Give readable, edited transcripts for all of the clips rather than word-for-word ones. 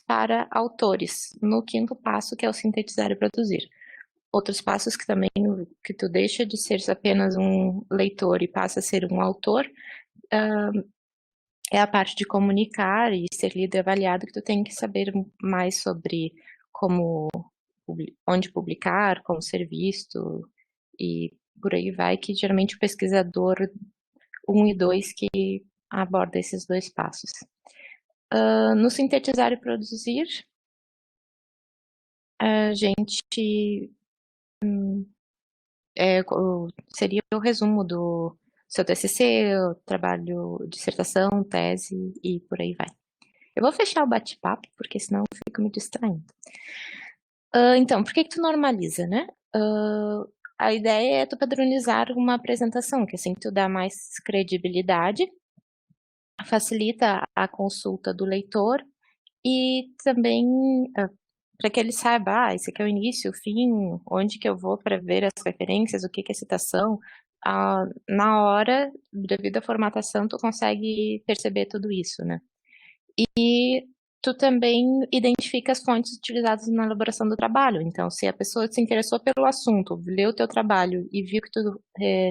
para autores, no quinto passo, que é o sintetizar e produzir. Outros passos que também, que tu deixa de ser apenas um leitor e passa a ser um autor, é a parte de comunicar e ser lido e avaliado, que tu tem que saber mais sobre como, onde publicar, como ser visto, e por aí vai, que geralmente o pesquisador 1 e 2 que aborda esses dois passos. No sintetizar e produzir, a gente seria o resumo do seu TCC, o trabalho, dissertação, tese e por aí vai. Eu vou fechar o bate-papo, porque senão eu fico me distraindo. Então, por que tu normaliza, né? A ideia é tu padronizar uma apresentação, que assim tu dá mais credibilidade, facilita a consulta do leitor e também para que ele saiba, esse aqui é o início, o fim, onde que eu vou para ver as referências, o que que é citação. Na hora, devido à formatação, tu consegue perceber tudo isso, né? E tu também identifica as fontes utilizadas na elaboração do trabalho. Então, se a pessoa se interessou pelo assunto, leu o teu trabalho e viu que tu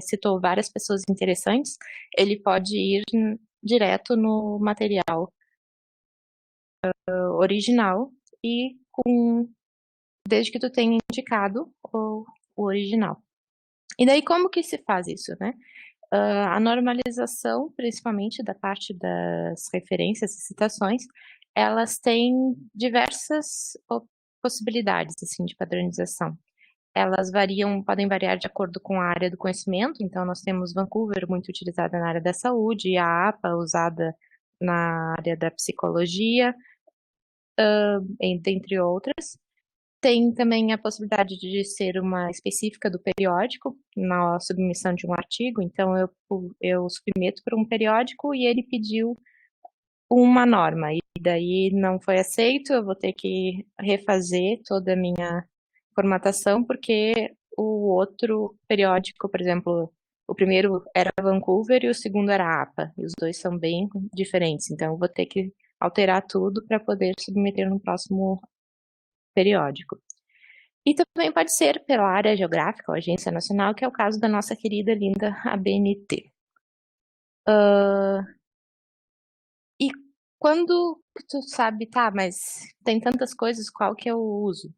citou várias pessoas interessantes, ele pode ir direto no material original e desde que tu tenha indicado o original. E daí como que se faz isso, né? A normalização, principalmente da parte das referências e citações, elas têm diversas possibilidades assim de padronização. Elas podem variar de acordo com a área do conhecimento. Então, nós temos Vancouver muito utilizada na área da saúde, e a APA usada na área da psicologia, dentre outras. Tem também a possibilidade de ser uma específica do periódico, na submissão de um artigo. Então, eu submeto para um periódico e ele pediu uma norma, e daí não foi aceito, eu vou ter que refazer toda a minha formatação, porque o outro periódico, por exemplo, o primeiro era Vancouver e o segundo era APA, e os dois são bem diferentes, então eu vou ter que alterar tudo para poder submeter no próximo periódico. E também pode ser pela área geográfica, ou agência nacional, que é o caso da nossa querida, linda ABNT. E quando tu sabe, tá, mas tem tantas coisas, qual que eu uso?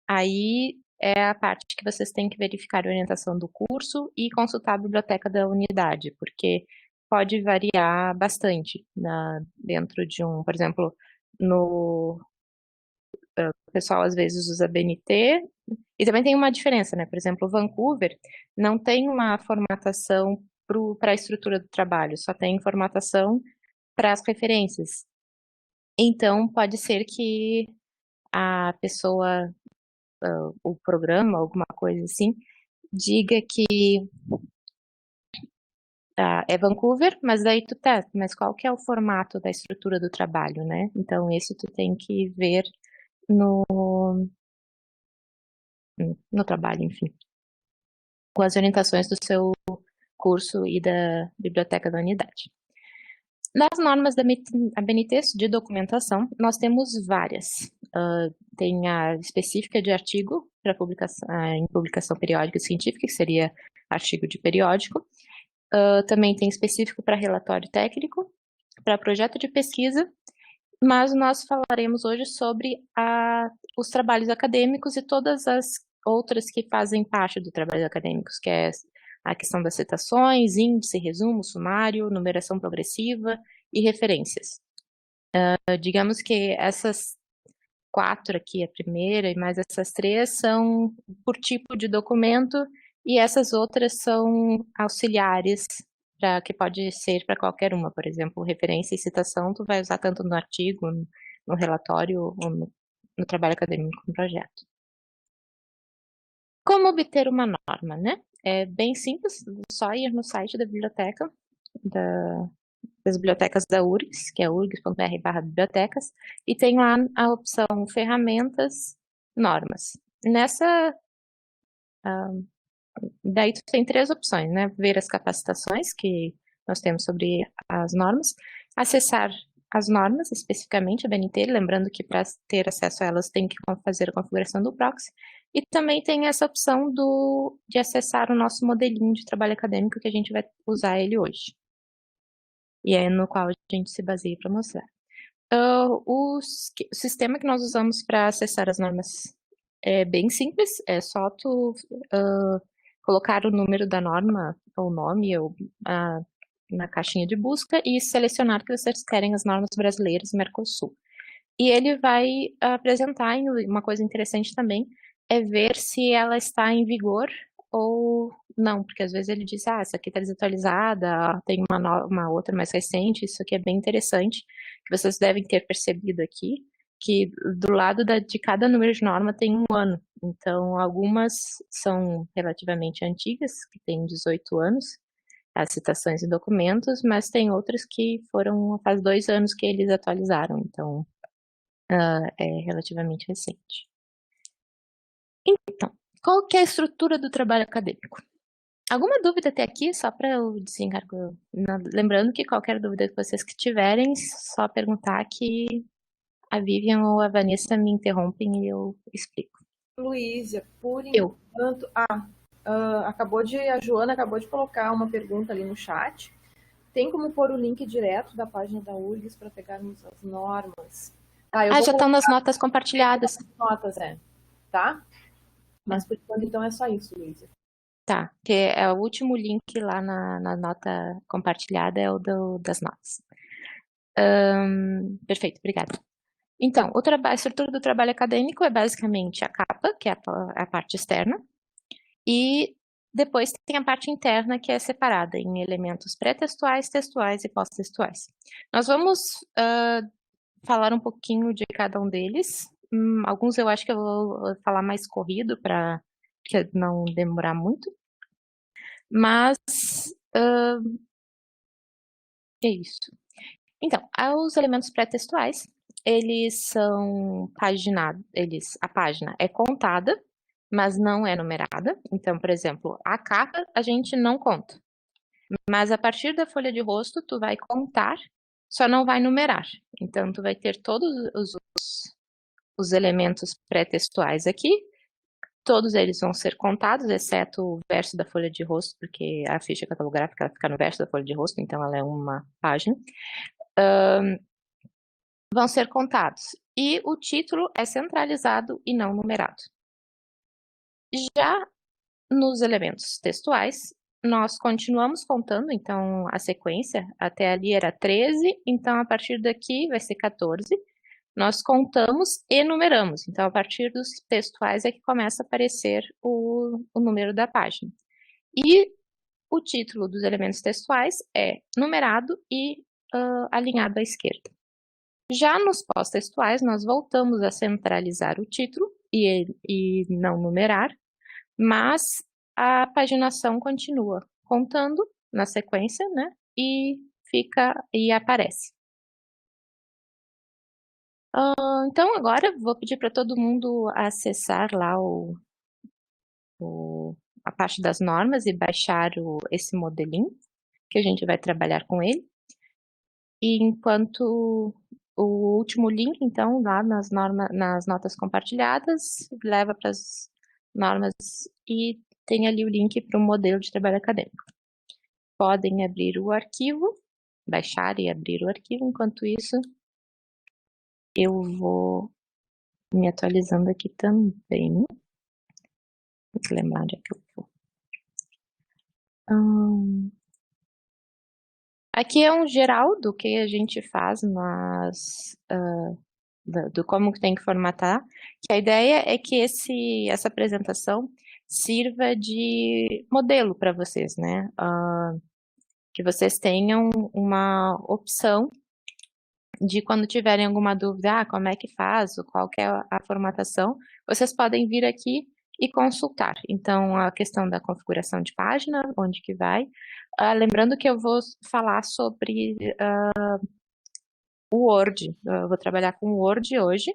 Aí é a parte que vocês têm que verificar a orientação do curso e consultar a biblioteca da unidade, porque pode variar bastante dentro de por exemplo, o pessoal às vezes usa BNT, e também tem uma diferença, né? Por exemplo, Vancouver não tem uma formatação para a estrutura do trabalho, só tem formatação para as referências. Então, pode ser que a pessoa, o programa, alguma coisa assim, diga que é Vancouver, mas daí mas qual que é o formato da estrutura do trabalho, né? Então, isso tu tem que ver no trabalho, enfim, com as orientações do seu curso e da biblioteca da unidade. Nas normas da ABNT de documentação, nós temos várias. Tem a específica de artigo para publicação, em publicação periódica e científica, que seria artigo de periódico. Também tem específico para relatório técnico, para projeto de pesquisa, mas nós falaremos hoje sobre os trabalhos acadêmicos e todas as outras que fazem parte do trabalho acadêmicos, que é a questão das citações, índice, resumo, sumário, numeração progressiva e referências. Digamos que essas 4 aqui, a primeira, e mais essas 3 são por tipo de documento, e essas outras são auxiliares, que pode ser para qualquer uma. Por exemplo, referência e citação, tu vai usar tanto no artigo, no relatório, ou no trabalho acadêmico, no projeto. Como obter uma norma, né? É bem simples, só ir no site da biblioteca, das bibliotecas da URGS, que é urgs.br/bibliotecas, e tem lá a opção ferramentas, normas. Daí tu tem 3 opções, né? Ver as capacitações que nós temos sobre as normas, acessar as normas, especificamente a BNT, lembrando que para ter acesso a elas tem que fazer a configuração do proxy, e também tem essa opção de acessar o nosso modelinho de trabalho acadêmico que a gente vai usar ele hoje. E é no qual a gente se baseia para mostrar. O sistema que nós usamos para acessar as normas é bem simples, é só tu colocar o número da norma, ou nome, ou na caixinha de busca e selecionar que vocês querem as normas brasileiras e Mercosul. E ele vai apresentar, uma coisa interessante também, é ver se ela está em vigor ou não, porque às vezes ele diz, essa aqui está desatualizada, tem uma outra mais recente, isso aqui é bem interessante, que vocês devem ter percebido aqui, que do lado de cada número de norma tem um ano. Então, algumas são relativamente antigas, que têm 18 anos, as citações e documentos, mas tem outras que foram faz 2 anos que eles atualizaram, então é relativamente recente. Então, qual que é a estrutura do trabalho acadêmico? Alguma dúvida até aqui, só para eu desencargo? Lembrando que qualquer dúvida que vocês que tiverem, só perguntar que a Vivian ou a Vanessa me interrompem e eu explico. Luísa, por enquanto... a Joana acabou de colocar uma pergunta ali no chat. Tem como pôr o link direto da página da URGS para pegarmos as normas? Já estão nas notas compartilhadas. Notas, tá? Mas por enquanto, então, é só isso, Luísa. Tá, que é o último link lá na nota compartilhada, é o das notas. Perfeito, obrigada. Então, a estrutura do trabalho acadêmico é basicamente a capa, que é a parte externa, e depois tem a parte interna, que é separada em elementos pré-textuais, textuais e pós-textuais. Nós vamos falar um pouquinho de cada um deles. Alguns eu acho que eu vou falar mais corrido para não demorar muito. Mas é isso. Então, os elementos pré-textuais, eles são paginados, a página é contada, mas não é numerada. Então, por exemplo, a capa a gente não conta. Mas a partir da folha de rosto, tu vai contar, só não vai numerar. Então, tu vai ter todos os elementos pré-textuais aqui. Todos eles vão ser contados, exceto o verso da folha de rosto, porque a ficha catalográfica ela fica no verso da folha de rosto, então ela é uma página. Vão ser contados. E o título é centralizado e não numerado. Já nos elementos textuais, nós continuamos contando, então a sequência até ali era 13, então a partir daqui vai ser 14. Nós contamos e numeramos, então a partir dos textuais é que começa a aparecer o número da página. E o título dos elementos textuais é numerado e alinhado à esquerda. Já nos pós-textuais, nós voltamos a centralizar o título e não numerar, mas a paginação continua contando na sequência, né? E aparece. Então, agora vou pedir para todo mundo acessar lá a parte das normas e baixar esse modelinho, que a gente vai trabalhar com ele. E enquanto o último link, então, lá nas notas compartilhadas, leva para as normas e tem ali o link para o modelo de trabalho acadêmico. Podem abrir o arquivo, baixar e abrir o arquivo. Enquanto isso, eu vou me atualizando aqui também. Tem que lembrar onde é que eu vou. Aqui é um geral do que a gente faz do como que tem que formatar, que a ideia é que essa apresentação sirva de modelo para vocês, né? Que vocês tenham uma opção de quando tiverem alguma dúvida, como é que faz, qual que é a formatação, vocês podem vir aqui e consultar. Então, a questão da configuração de página, onde que vai. Lembrando que eu vou falar sobre o Word. Eu vou trabalhar com o Word hoje,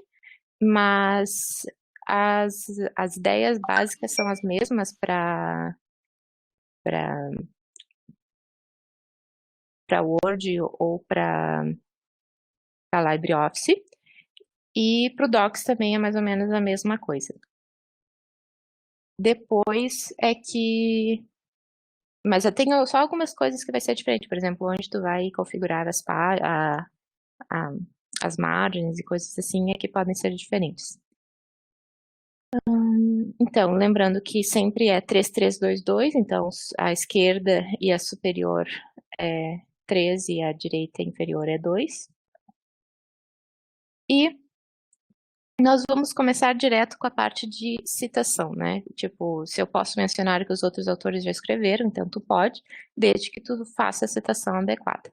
mas as ideias básicas são as mesmas para Word ou para para LibreOffice. E para o Docs também é mais ou menos a mesma coisa. Depois é que... Mas eu tenho só algumas coisas que vai ser diferente. Por exemplo, onde tu vai configurar as margens e coisas assim é que podem ser diferentes. Então, lembrando que sempre é 3322, então a esquerda e a superior é 3 e a direita inferior é 2. E nós vamos começar direto com a parte de citação, né? Tipo, se eu posso mencionar o que os outros autores já escreveram, então tu pode, desde que tu faça a citação adequada.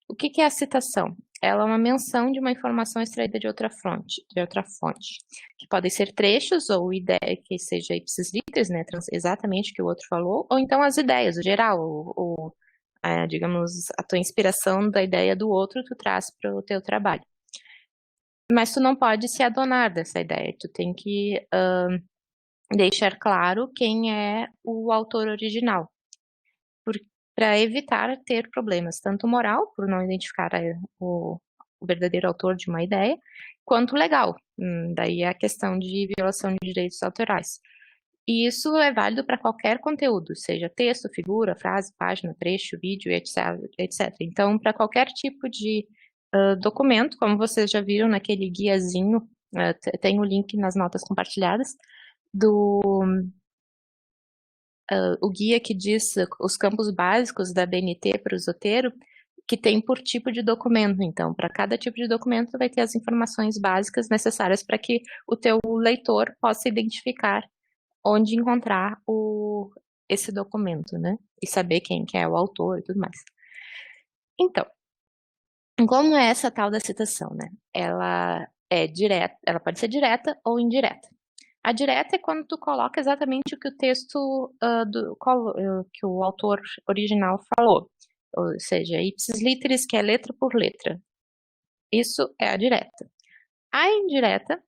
O que é a citação? Ela é uma menção de uma informação extraída de outra fonte, que podem ser trechos ou ideia que seja ipsis literis, né, exatamente o que o outro falou, ou então as ideias, o geral, digamos, a tua inspiração da ideia do outro tu traz para o teu trabalho. Mas tu não pode se adonar dessa ideia, tu tem que deixar claro quem é o autor original, para evitar ter problemas, tanto moral, por não identificar o verdadeiro autor de uma ideia, quanto legal. Daí é a questão de violação de direitos autorais. E isso é válido para qualquer conteúdo, seja texto, figura, frase, página, trecho, vídeo, etc. Então, para qualquer tipo de documento, como vocês já viram naquele guiazinho, tem o link nas notas compartilhadas, o guia que diz os campos básicos da BNT para o Zotero, que tem por tipo de documento. Então, para cada tipo de documento, vai ter as informações básicas necessárias para que o teu leitor possa identificar onde encontrar esse documento, né? E saber quem que é o autor e tudo mais. Então, como é essa tal da citação, né? Ela é direta, ela pode ser direta ou indireta. A direta é quando tu coloca exatamente o que o texto que o autor original falou, ou seja, ipsis literis, que é letra por letra. Isso é a direta. A indireta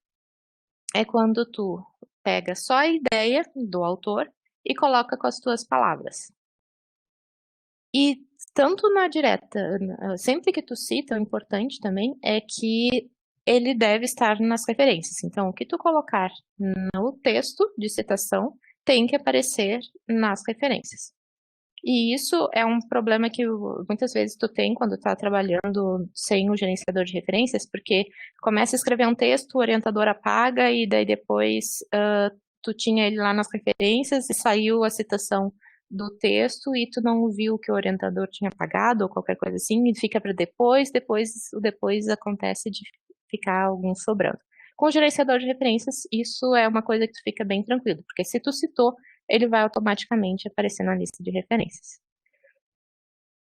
é quando tu pega só a ideia do autor e coloca com as tuas palavras. E tanto na direta, sempre que tu cita, o importante também é que ele deve estar nas referências. Então, o que tu colocar no texto de citação tem que aparecer nas referências. E isso é um problema que muitas vezes tu tem quando tá trabalhando sem o gerenciador de referências, porque começa a escrever um texto, o orientador apaga e daí depois tu tinha ele lá nas referências e saiu a citação do texto e tu não viu que o orientador tinha apagado ou qualquer coisa assim, e fica para depois o depois acontece de ficar algum sobrando. Com o gerenciador de referências, isso é uma coisa que tu fica bem tranquilo, porque se tu citou, ele vai automaticamente aparecer na lista de referências.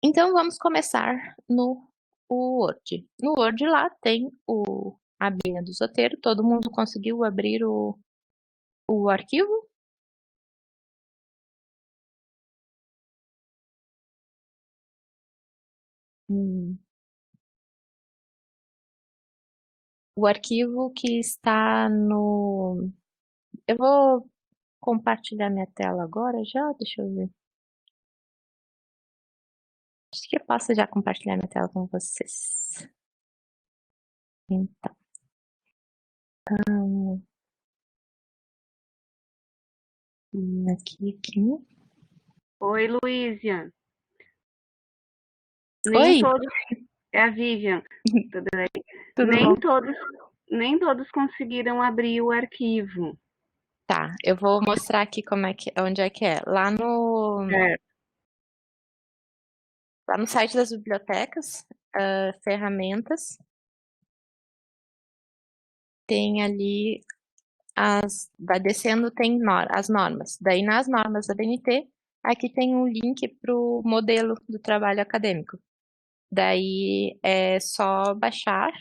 Então, vamos começar no Word. No Word lá tem a abinha do Zotero. Todo mundo conseguiu abrir o arquivo? O arquivo que está no... Eu vou compartilhar minha tela agora já, deixa eu ver. Acho que eu posso já compartilhar minha tela com vocês. Então. Aqui. Oi, Luísia. Oi. Nem todos... É a Vivian. Tudo bem? Tudo bom? Nem todos conseguiram abrir o arquivo. Tá, eu vou mostrar aqui onde é que é. Lá no site das bibliotecas, ferramentas, tem ali vai descendo, tem as normas. Daí nas normas da BNT, aqui tem um link para o modelo do trabalho acadêmico. Daí é só baixar.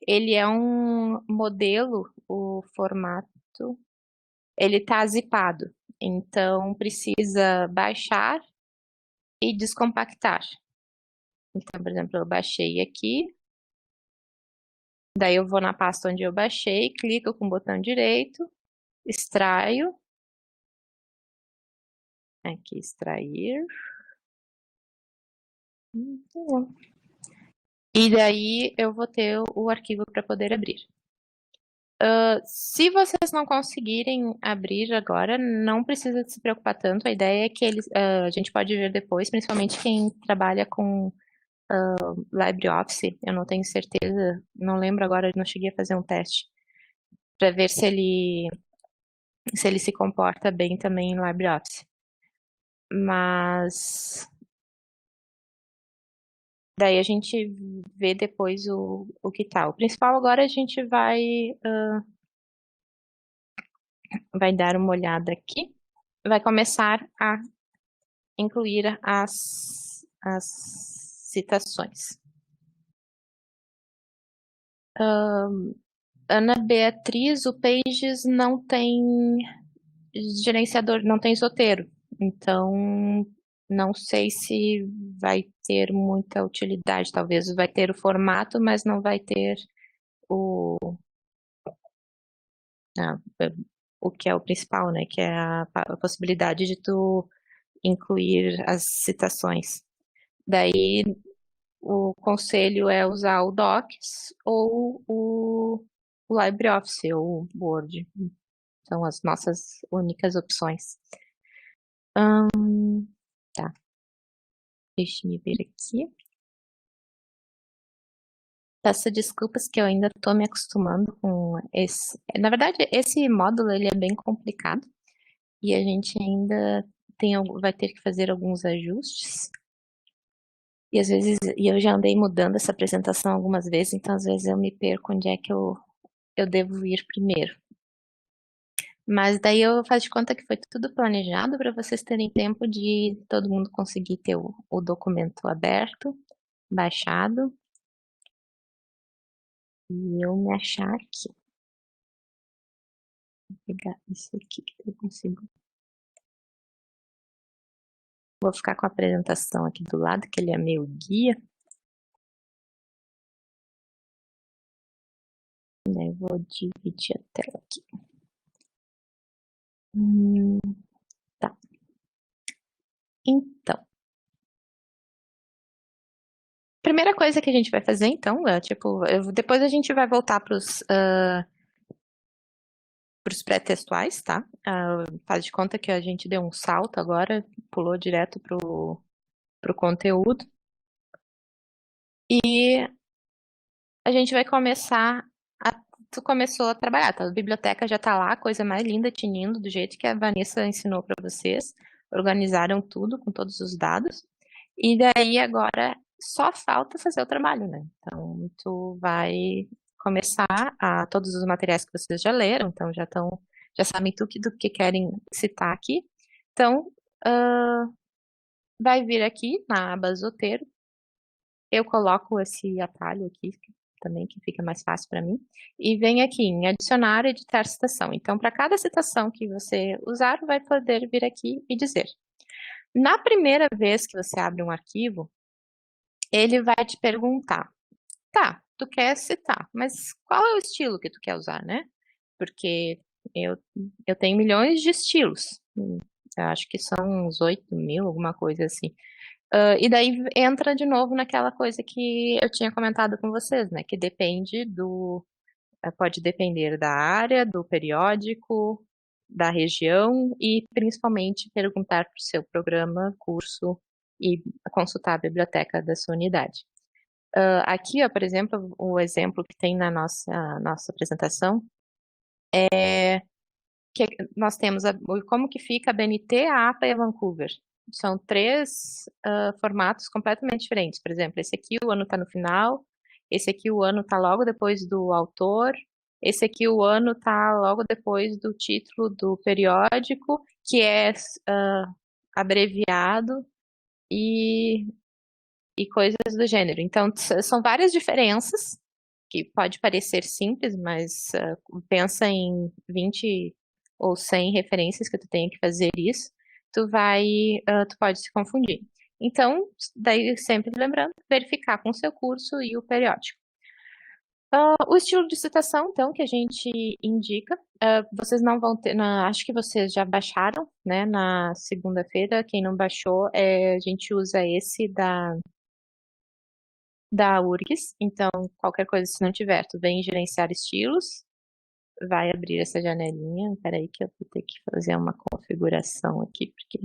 Ele é um modelo, o formato, ele está zipado. Então precisa baixar e descompactar. Então, por exemplo, eu baixei aqui, daí eu vou na pasta onde eu baixei, clico com o botão direito, extraio, aqui extrair, E daí eu vou ter o arquivo para poder abrir. Se vocês não conseguirem abrir agora, não precisa se preocupar tanto. A ideia é que a gente pode ver depois, principalmente quem trabalha com LibreOffice. Eu não tenho certeza, não lembro agora, não cheguei a fazer um teste para ver se ele se comporta bem também em LibreOffice. Mas daí a gente vê depois o que tá. O principal agora a gente vai dar uma olhada aqui. Vai começar a incluir as citações. Ana Beatriz, o Pages não tem gerenciador, não tem roteiro. Então, não sei se vai ter muita utilidade. Talvez vai ter o formato, mas não vai ter o que é o principal, né? Que é a possibilidade de tu incluir as citações. Daí, o conselho é usar o Docs ou o LibreOffice ou o Word. São as nossas únicas opções. Tá. Deixa eu ver aqui. Peço desculpas que eu ainda estou me acostumando com esse. Na verdade, esse módulo ele é bem complicado e a gente ainda vai ter que fazer alguns ajustes. E às vezes, eu já andei mudando essa apresentação algumas vezes, então às vezes eu me perco onde é que eu devo ir primeiro. Mas daí eu faço de conta que foi tudo planejado para vocês terem tempo de todo mundo conseguir ter o documento aberto, baixado. E eu me achar aqui. Vou pegar isso aqui que eu consigo. Vou ficar com a apresentação aqui do lado, que ele é meu guia. Eu vou dividir a tela aqui. Tá. Então. Primeira coisa que a gente vai fazer, então, é depois a gente vai voltar para os pré-textuais, tá? Faz de conta que a gente deu um salto agora, pulou direto pro conteúdo. E a gente vai começar tu começou a trabalhar, tá? A biblioteca já tá lá, coisa mais linda, tinindo, do jeito que a Vanessa ensinou para vocês. Organizaram tudo com todos os dados. E daí agora só falta fazer o trabalho, né? Então tu vai começar todos os materiais que vocês já leram, então já sabem tudo do que querem citar aqui. Então vai vir aqui na aba roteiro. Eu coloco esse atalho aqui também, que fica mais fácil para mim. E vem aqui em adicionar, editar citação. Então, para cada citação que você usar, vai poder vir aqui e dizer. Na primeira vez que você abre um arquivo, ele vai te perguntar, tá, tu quer citar, mas qual é o estilo que tu quer usar, né? Porque eu tenho milhões de estilos. Eu acho que são uns 8.000, alguma coisa assim. E daí entra de novo naquela coisa que eu tinha comentado com vocês, né? Que depende pode depender da área, do periódico, da região e principalmente perguntar para o seu programa, curso e consultar a biblioteca da sua unidade. Aqui, ó, por exemplo, o exemplo que tem na nossa apresentação é que nós temos como que fica a BNT, a APA e a Vancouver. São três formatos completamente diferentes. Por exemplo, esse aqui o ano está no final, esse aqui o ano está logo depois do autor, esse aqui o ano está logo depois do título do periódico, que é abreviado e coisas do gênero. Então, são várias diferenças, que pode parecer simples, mas pensa em 20 ou 100 referências que tu tenha que fazer isso, tu pode se confundir. Então, daí sempre lembrando, verificar com o seu curso e o periódico. O estilo de citação, então, que a gente indica, vocês não vão ter, acho que vocês já baixaram, né, na segunda-feira, quem não baixou, a gente usa esse da URGS. Então, qualquer coisa, se não tiver, tu vem em gerenciar estilos, vai abrir essa janelinha. Peraí que eu vou ter que fazer uma configuração aqui, porque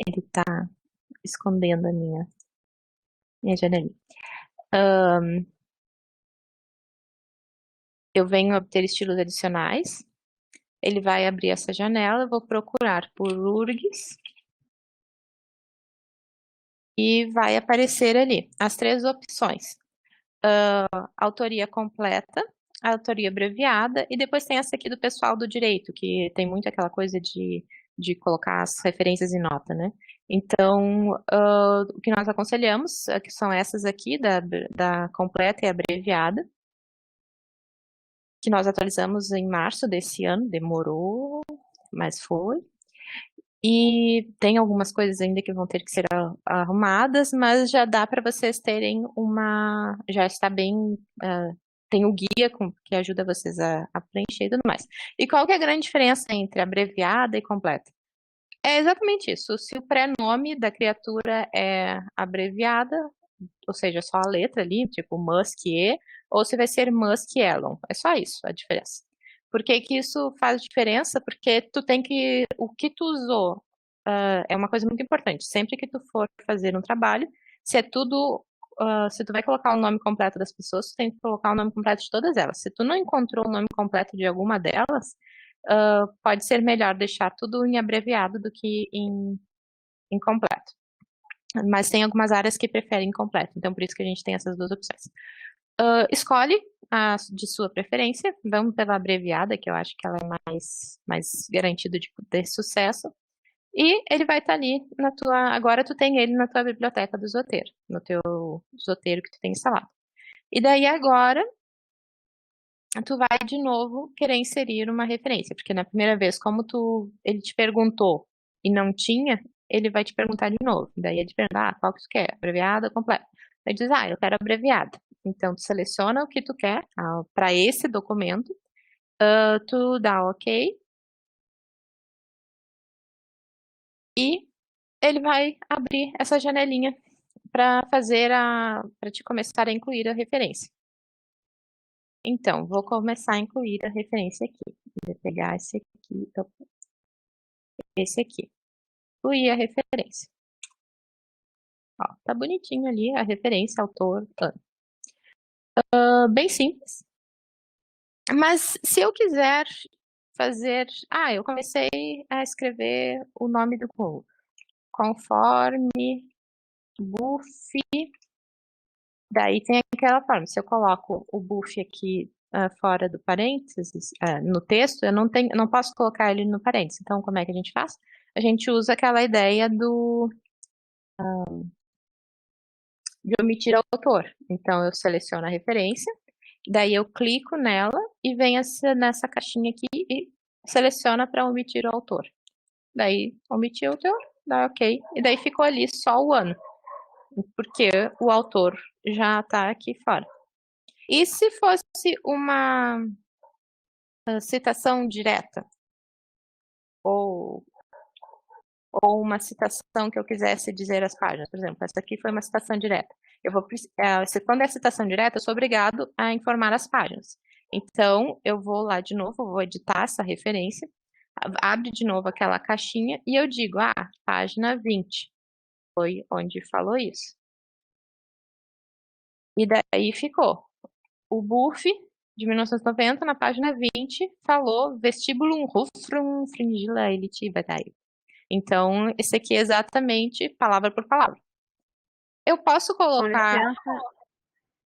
ele tá escondendo a minha janelinha. Eu venho obter estilos adicionais. Ele vai abrir essa janela, eu vou procurar por URGS e vai aparecer ali as 3 opções. Autoria completa, autoria abreviada, e depois tem essa aqui do pessoal do direito, que tem muito aquela coisa de colocar as referências em nota, né? Então, o que nós aconselhamos, que são essas aqui, da completa e abreviada, que nós atualizamos em março desse ano, demorou, mas foi. E tem algumas coisas ainda que vão ter que ser arrumadas, mas já dá para vocês terem já está bem, tem o guia que ajuda vocês a preencher e tudo mais. E qual que é a grande diferença entre abreviada e completa? É exatamente isso. Se o pré-nome da criatura é abreviada, ou seja, só a letra ali, tipo Musk-E, ou se vai ser Musk-Elon. É só isso a diferença. Por que que isso faz diferença? Porque o que tu usou é uma coisa muito importante. Sempre que tu for fazer um trabalho, se tu vai colocar o nome completo das pessoas, tu tem que colocar o nome completo de todas elas. Se tu não encontrou o nome completo de alguma delas, pode ser melhor deixar tudo em abreviado do que em completo. Mas tem algumas áreas que preferem completo, então por isso que a gente tem essas 2 opções. Escolhe a de sua preferência, vamos pela abreviada, que eu acho que ela é mais garantida de ter sucesso. E ele vai estar ali agora tu tem ele na tua biblioteca do Zotero, no teu Zotero que tu tem instalado. E daí agora, tu vai de novo querer inserir uma referência, porque na primeira vez, como ele te perguntou e não tinha, ele vai te perguntar de novo. Daí ele te pergunta, qual que tu quer? Abreviada ou completa? Aí diz, eu quero abreviada. Então, tu seleciona o que tu quer para esse documento, tu dá OK, e ele vai abrir essa janelinha para te começar a incluir a referência. Então, vou começar a incluir a referência aqui. Vou pegar esse aqui. Incluir a referência. Ó, tá bonitinho ali a referência, autor, ano. Bem simples. Mas se eu quiser fazer... eu comecei a escrever o nome do povo. Conforme buff. Daí tem aquela forma. Se eu coloco o buff aqui fora do parênteses, no texto, eu não posso colocar ele no parênteses. Então, como é que a gente faz? A gente usa aquela ideia de omitir autor. Então, eu seleciono a referência, daí eu clico nela e venho nessa caixinha aqui e seleciona para omitir o autor. Daí, omitir o autor, dá OK. E daí ficou ali só o ano, porque o autor já está aqui fora. E se fosse uma citação direta? Ou uma citação que eu quisesse dizer as páginas. Por exemplo, essa aqui foi uma citação direta. Quando é citação direta, eu sou obrigado a informar as páginas. Então, eu vou lá de novo, vou editar essa referência, abre de novo aquela caixinha e eu digo, página 20. Foi onde falou isso. E daí ficou. O buff de 1990, na página 20, falou Vestibulum Rufrum Fringilla Elite Bataille. Então, esse aqui é exatamente palavra por palavra. Eu posso colocar... Com licença,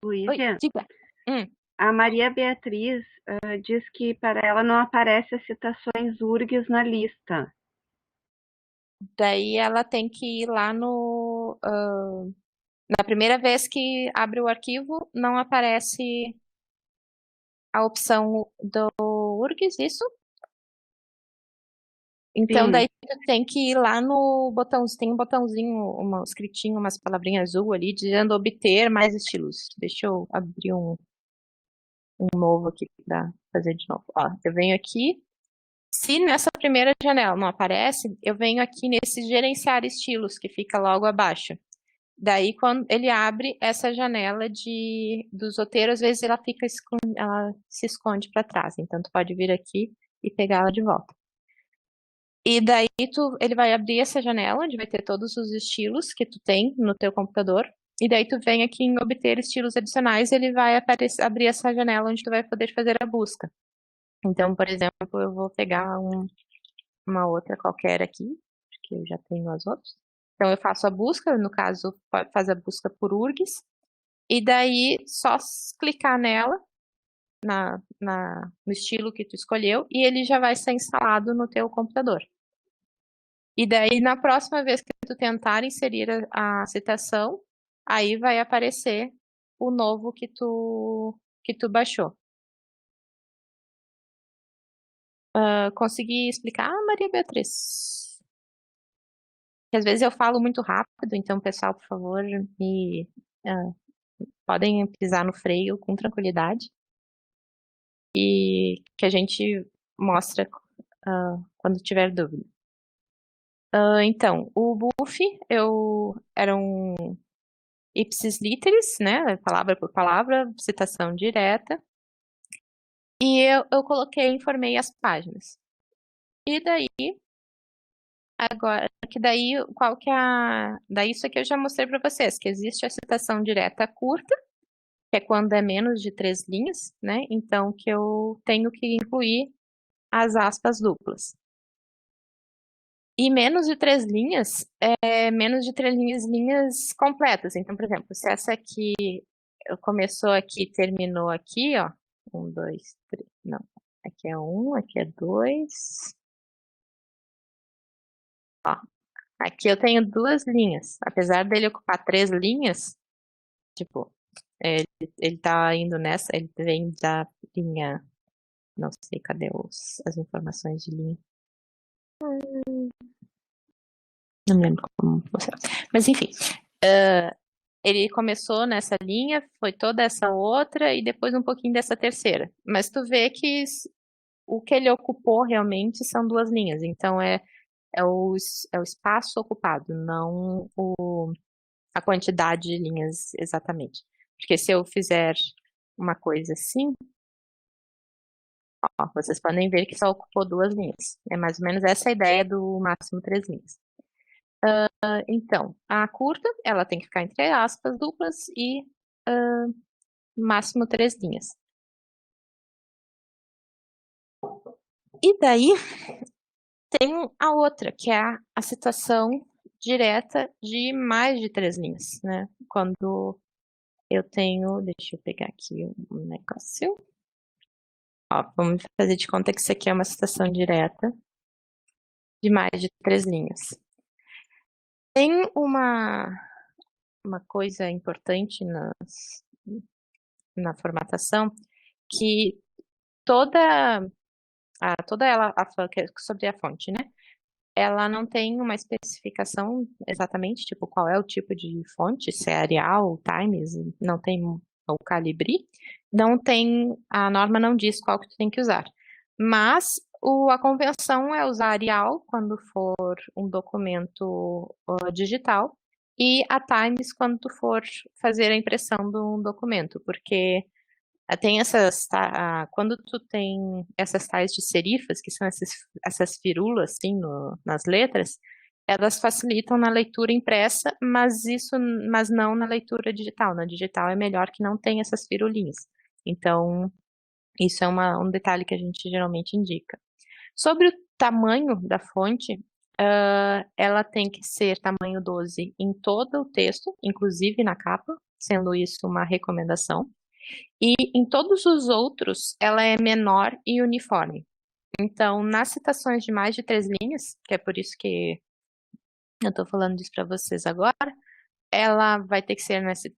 Luísa. Oi, diga. A Maria Beatriz diz que para ela não aparece as citações URGS na lista. Daí ela tem que ir lá na primeira vez que abre o arquivo, não aparece a opção do URGS, isso? Então, daí tu tem que ir lá no botãozinho, tem um botãozinho, escritinho, umas palavrinhas azul ali, dizendo obter mais estilos. Deixa eu abrir um novo aqui para fazer de novo. Ó, eu venho aqui, se nessa primeira janela não aparece, eu venho aqui nesse gerenciar estilos, que fica logo abaixo. Daí, quando ele abre essa janela dos roteiros, às vezes ela se esconde para trás. Então, tu pode vir aqui e pegar ela de volta. E daí, ele vai abrir essa janela, onde vai ter todos os estilos que tu tem no teu computador. E daí, tu vem aqui em obter estilos adicionais, ele vai abrir essa janela onde tu vai poder fazer a busca. Então, por exemplo, eu vou pegar uma outra qualquer aqui, porque eu já tenho as outras. Então, eu faço a busca, no caso, faz a busca por URGS, e daí só clicar nela, no estilo que tu escolheu, e ele já vai ser instalado no teu computador. E daí, na próxima vez que tu tentar inserir a citação, aí vai aparecer o novo que tu baixou. Consegui explicar, Maria Beatriz? Que às vezes eu falo muito rápido, então, pessoal, por favor, podem pisar no freio com tranquilidade. E que a gente mostra quando tiver dúvida. Então, o buff era um ipsis literis, né? Palavra por palavra, citação direta. E eu informei as páginas. E daí, agora, qual que é daí isso aqui eu já mostrei para vocês, que existe a citação direta curta, que é quando é menos de 3 linhas, né? Então, que eu tenho que incluir as aspas duplas. E menos de 3 linhas é menos de 3 linhas completas. Então, por exemplo, se essa aqui começou aqui, terminou aqui, ó. 1, 2, 3. Não. Aqui é 1, aqui é 2. Ó. Aqui eu tenho 2 linhas. Apesar dele ocupar 3 linhas, tipo, ele tá indo nessa, ele vem da linha. Não sei, cadê as informações de linha? Não me lembro como mostrar. Mas enfim, ele começou nessa linha, foi toda essa outra e depois um pouquinho dessa terceira. Mas tu vê que o que ele ocupou realmente são 2 linhas. Então é o espaço ocupado, não a quantidade de linhas exatamente. Porque se eu fizer uma coisa assim, ó, vocês podem ver que só ocupou 2 linhas. É mais ou menos essa a ideia do máximo 3 linhas. Então, a curta, ela tem que ficar entre aspas duplas e máximo 3 linhas. E daí, tem a outra, que é a citação direta de mais de 3 linhas, né? Quando eu tenho, deixa eu pegar aqui um negócio. Ó, vamos fazer de conta que isso aqui é uma citação direta de mais de 3 linhas. Tem uma coisa importante na formatação, que toda ela sobre a fonte, né? Ela não tem uma especificação exatamente, tipo, qual é o tipo de fonte, se é Arial, Times, não tem o Calibri, a norma não diz qual que tu tem que usar. Mas a convenção é usar Arial quando for um documento digital e a Times quando tu for fazer a impressão de um documento, porque tem quando tu tem essas tais de serifas, que são essas firulas assim nas letras, elas facilitam na leitura impressa, mas não na leitura digital. Na digital é melhor que não tenha essas firulinhas. Então, isso é um detalhe que a gente geralmente indica. Sobre o tamanho da fonte, ela tem que ser tamanho 12 em todo o texto, inclusive na capa, sendo isso uma recomendação. E em todos os outros, ela é menor e uniforme. Então, nas citações de mais de 3 linhas, que é por isso que eu estou falando disso para vocês agora, ela vai ter que ser nesse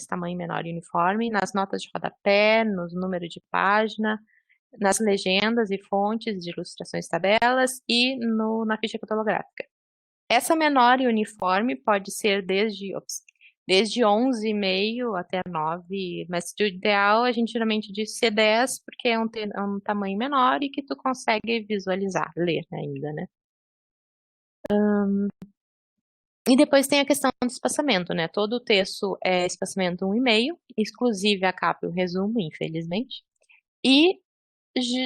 tamanho menor e uniforme, nas notas de rodapé, nos números de página, nas legendas e fontes de ilustrações e tabelas e na ficha catalográfica. Essa menor e uniforme pode ser desde 11,5 até 9, mas o ideal a gente geralmente diz ser 10, porque é um tamanho menor e que tu consegue visualizar, ler ainda, né? E depois tem a questão do espaçamento, né? Todo o texto é espaçamento 1,5, exclusive a capa e o resumo, infelizmente. E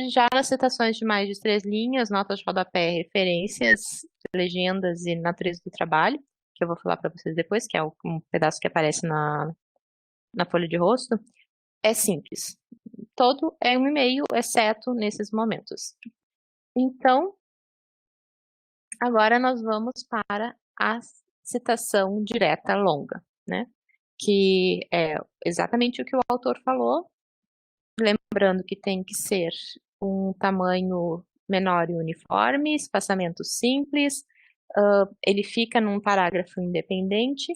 já nas citações de mais de 3 linhas, notas de rodapé, referências, legendas e natureza do trabalho, que eu vou falar para vocês depois, que é um pedaço que aparece na folha de rosto, é simples. Todo é 1,5, exceto nesses momentos. Então, agora nós vamos para a citação direta longa, né? Que é exatamente o que o autor falou, lembrando que tem que ser um tamanho menor e uniforme, espaçamento simples, ele fica num parágrafo independente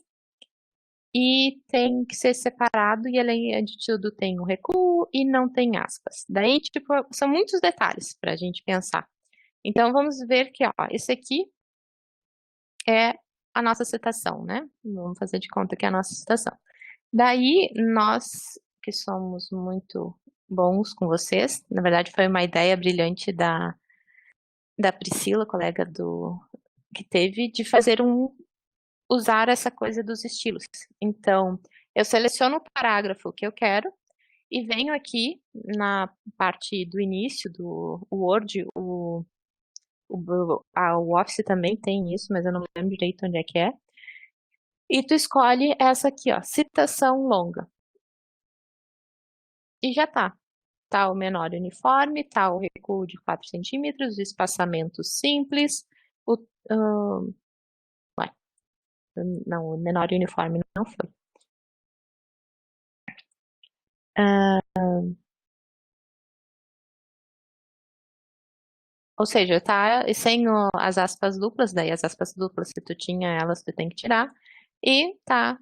e tem que ser separado e além de tudo tem um recuo e não tem aspas. Daí, tipo, são muitos detalhes para a gente pensar. Então, vamos ver que, ó, esse aqui é a nossa citação, né? Vamos fazer de conta que é a nossa citação. Daí, nós que somos muito bons com vocês, na verdade foi uma ideia brilhante da Priscila, colega que teve, de fazer usar essa coisa dos estilos. Então, eu seleciono o parágrafo que eu quero e venho aqui na parte do início do Word, o Office também tem isso, mas eu não lembro direito onde é que é. E tu escolhe essa aqui, ó, citação longa. E já tá. Tá o menor uniforme, tá o recuo de 4 centímetros, o espaçamento simples, o, ué, não, o menor uniforme não foi. Ou seja, tá sem as aspas duplas, daí as aspas duplas, se tu tinha elas, tu tem que tirar, e tá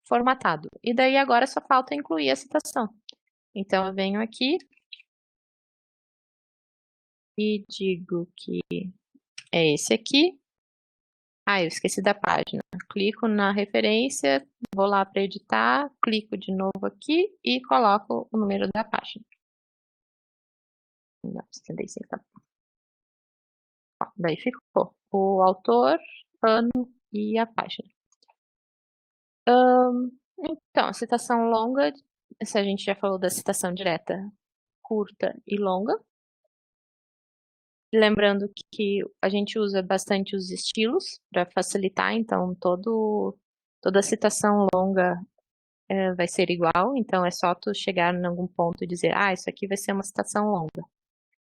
formatado. E daí agora só falta incluir a citação. Então eu venho aqui e digo que é esse aqui. Ah, eu esqueci da página. Clico na referência, vou lá para editar, clico de novo aqui e coloco o número da página. Não, 75, tá. Ó, daí ficou o autor, ano e a página. Então, a citação longa, se a gente já falou da citação direta, curta e longa. Lembrando que a gente usa bastante os estilos para facilitar, então toda citação longa vai ser igual, então é só tu chegar em algum ponto e dizer, isso aqui vai ser uma citação longa.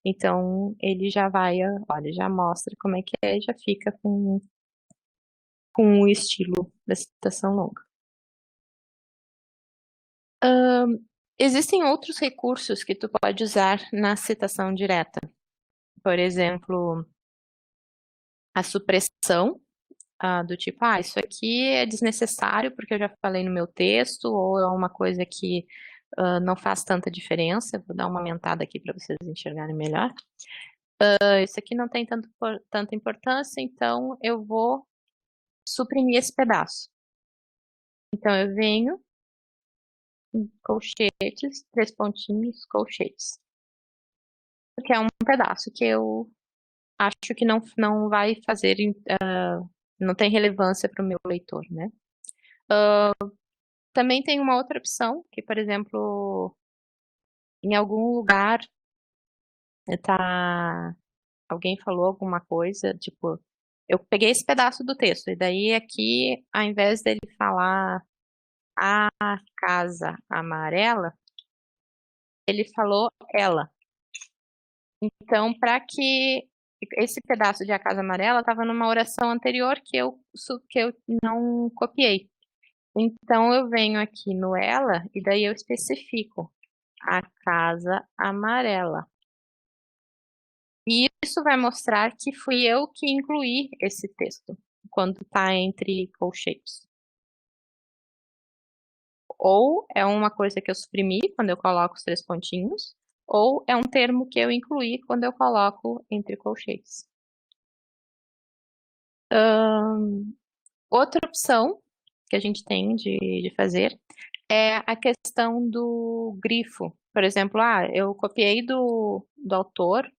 Então ele já vai, olha, já mostra como é que é, já fica com o estilo da citação longa. Existem outros recursos que tu pode usar na citação direta. Por exemplo, a supressão, do tipo, isso aqui é desnecessário porque eu já falei no meu texto, ou é uma coisa que não faz tanta diferença. Vou dar uma aumentada aqui para vocês enxergarem melhor. Isso aqui não tem tanta importância, então eu vou suprimir esse pedaço. Então eu venho, colchetes, 3 pontinhos, colchetes. Porque é um pedaço que eu acho que não vai fazer, não tem relevância para o meu leitor, né? Também tem uma outra opção, que, por exemplo, em algum lugar alguém falou alguma coisa, tipo, eu peguei esse pedaço do texto, e daí aqui, ao invés dele falar a casa amarela, ele falou ela. Então, para que esse pedaço de a casa amarela estava numa oração anterior que eu não copiei. Então, eu venho aqui no ela e daí eu especifico a casa amarela. E isso vai mostrar que fui eu que incluí esse texto, quando está entre colchetes. Ou é uma coisa que eu suprimi quando eu coloco os 3 pontinhos, ou é um termo que eu incluí quando eu coloco entre colchetes. Outra opção que a gente tem de fazer é a questão do grifo. Por exemplo, eu copiei do autor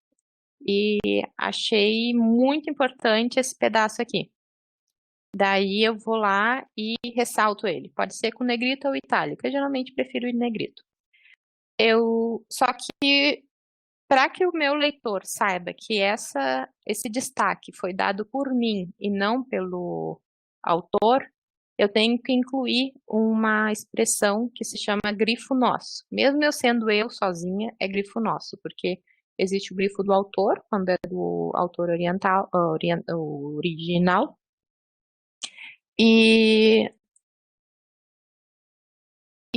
e achei muito importante esse pedaço aqui. Daí eu vou lá e ressalto ele. Pode ser com negrito ou itálico. Eu geralmente prefiro o negrito. Só que para que o meu leitor saiba que esse destaque foi dado por mim e não pelo autor, eu tenho que incluir uma expressão que se chama grifo nosso. Mesmo eu sendo eu sozinha, é grifo nosso, porque existe o grifo do autor, quando é do autor original, e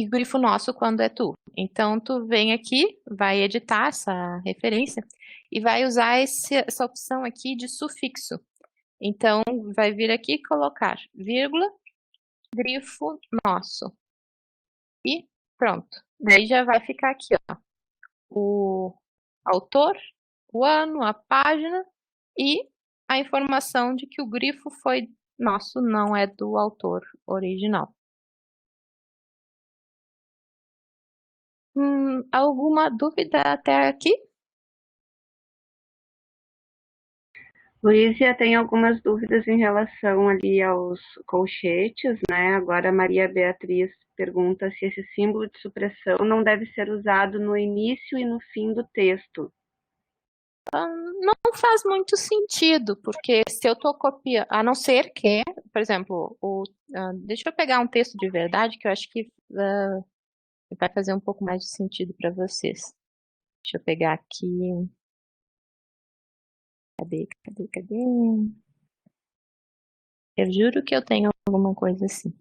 grifo nosso quando é tu. Então, tu vem aqui, vai editar essa referência e vai usar essa opção aqui de sufixo. Então, vai vir aqui e colocar vírgula, grifo nosso. E pronto. Daí já vai ficar aqui, ó, o autor, o ano, a página e a informação de que o grifo foi nosso, não é do autor original. Alguma dúvida até aqui? Luísa tem algumas dúvidas em relação ali aos colchetes, né? Agora a Maria Beatriz pergunta se esse símbolo de supressão não deve ser usado no início e no fim do texto. Não faz muito sentido, porque se eu estou copiando, a não ser que, por exemplo, deixa eu pegar um texto de verdade que eu acho que vai fazer um pouco mais de sentido para vocês. Deixa eu pegar aqui. Cadê? Eu juro que eu tenho alguma coisa assim.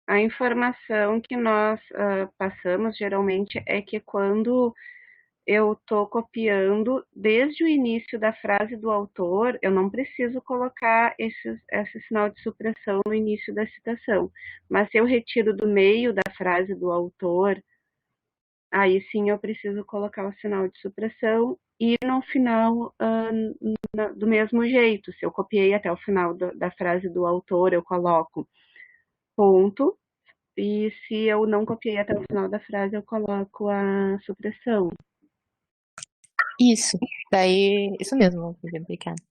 A informação que nós passamos geralmente é que quando eu estou copiando desde o início da frase do autor, eu não preciso colocar esse sinal de supressão no início da citação. Mas se eu retiro do meio da frase do autor, aí sim eu preciso colocar o sinal de supressão e no final do mesmo jeito. Se eu copiei até o final da frase do autor, eu coloco ponto. E se eu não copiei até o final da frase, eu coloco a supressão. Isso mesmo, obrigada.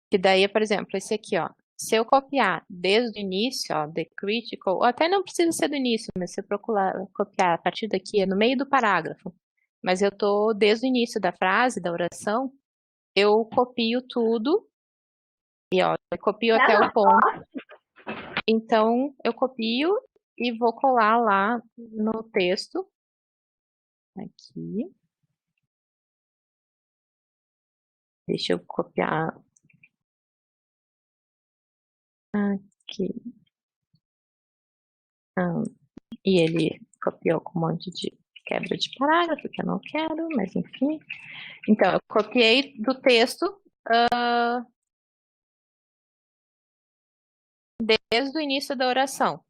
Que daí, por exemplo, esse aqui, ó. Se eu copiar desde o início, ó, the critical, ou até não precisa ser do início, mas se eu copiar a partir daqui, é no meio do parágrafo, mas eu tô desde o início da frase, da oração, eu copio tudo, e ó, eu copio até o ponto. Então, eu copio e vou colar lá no texto. Aqui. Deixa eu copiar. Aqui. E ele copiou com um monte de quebra de parágrafo, que eu não quero, mas enfim. Então, eu copiei do texto desde o início da oração.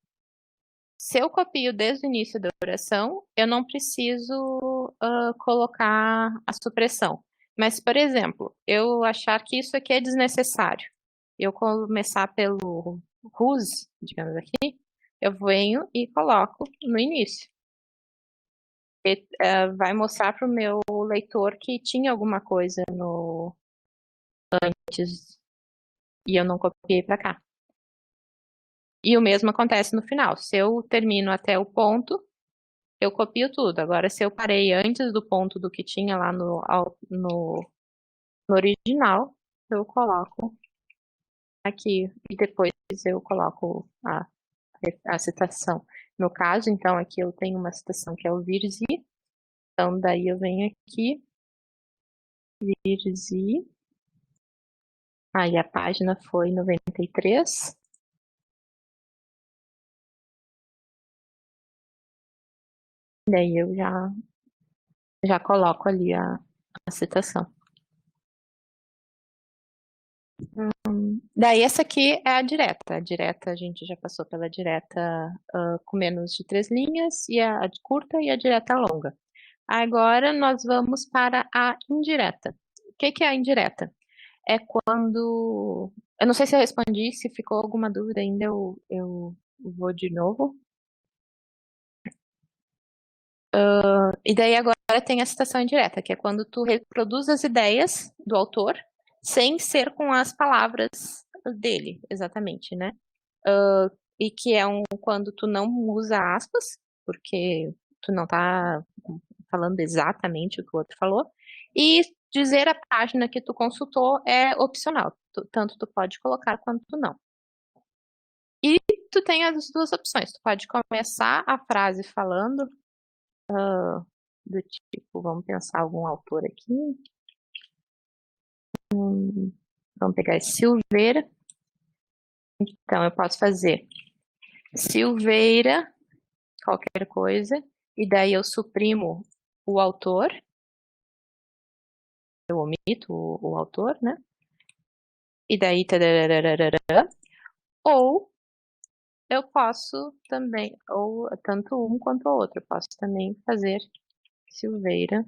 Se eu copio desde o início da oração, eu não preciso colocar a supressão. Mas, por exemplo, eu achar que isso aqui é desnecessário, eu começar pelo whose, digamos aqui, eu venho e coloco no início. Vai mostrar para o meu leitor que tinha alguma coisa no antes e eu não copiei para cá. E o mesmo acontece no final. Se eu termino até o ponto, eu copio tudo. Agora, se eu parei antes do ponto do que tinha lá no original, eu coloco aqui e depois eu coloco a citação. No caso, então, aqui eu tenho uma citação que é o Virzi. Então, daí eu venho aqui, Virzi. Aí a página foi 93. Daí eu já coloco ali a citação. Daí essa aqui é a direta. A direta, a gente já passou pela direta com menos de 3 linhas, e a curta e a direta longa. Agora nós vamos para a indireta. O que é a indireta? É quando... Eu não sei se eu respondi, se ficou alguma dúvida ainda, eu vou de novo. E daí agora tem a citação indireta, que é quando tu reproduz as ideias do autor sem ser com as palavras dele, exatamente, né? E que é quando tu não usa aspas, porque tu não tá falando exatamente o que o outro falou, e dizer a página que tu consultou é opcional, tanto tu pode colocar quanto tu não. E tu tem as duas opções, tu pode começar a frase falando do tipo, vamos pensar algum autor aqui, vamos pegar esse Silveira, então eu posso fazer Silveira, qualquer coisa, e daí eu suprimo o autor, eu omito o autor, né? E daí, ou eu posso também, ou tanto um quanto o outro, eu posso também fazer Silveira.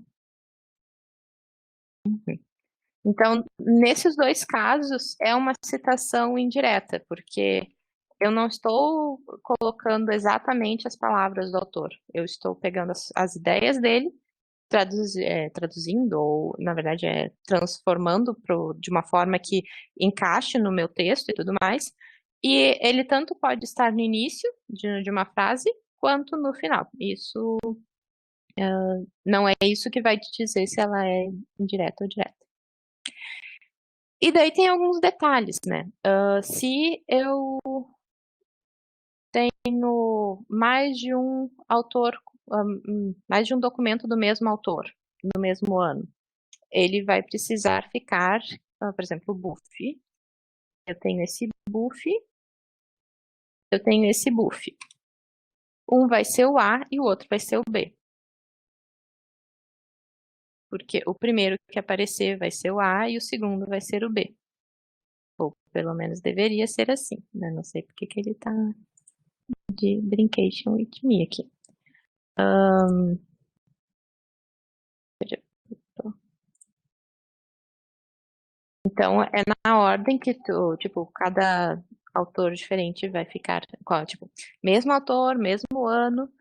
Então, nesses dois casos, é uma citação indireta, porque eu não estou colocando exatamente as palavras do autor, eu estou pegando as ideias dele, traduzindo, ou na verdade transformando de uma forma que encaixe no meu texto e tudo mais. E ele tanto pode estar no início de uma frase, quanto no final. Isso não é isso que vai te dizer se ela é indireta ou direta. E daí tem alguns detalhes, né? Se eu tenho mais de um autor, mais de um documento do mesmo autor, no mesmo ano, ele vai precisar ficar, por exemplo, o buff. Eu tenho esse buff, eu tenho esse buff. Um vai ser o A e o outro vai ser o B. Porque o primeiro que aparecer vai ser o A e o segundo vai ser o B. Ou pelo menos deveria ser assim, né? Não sei porque que ele tá de brincation with me aqui. Então, é na ordem que tipo, cada autor diferente vai ficar, tipo, mesmo autor, mesmo ano,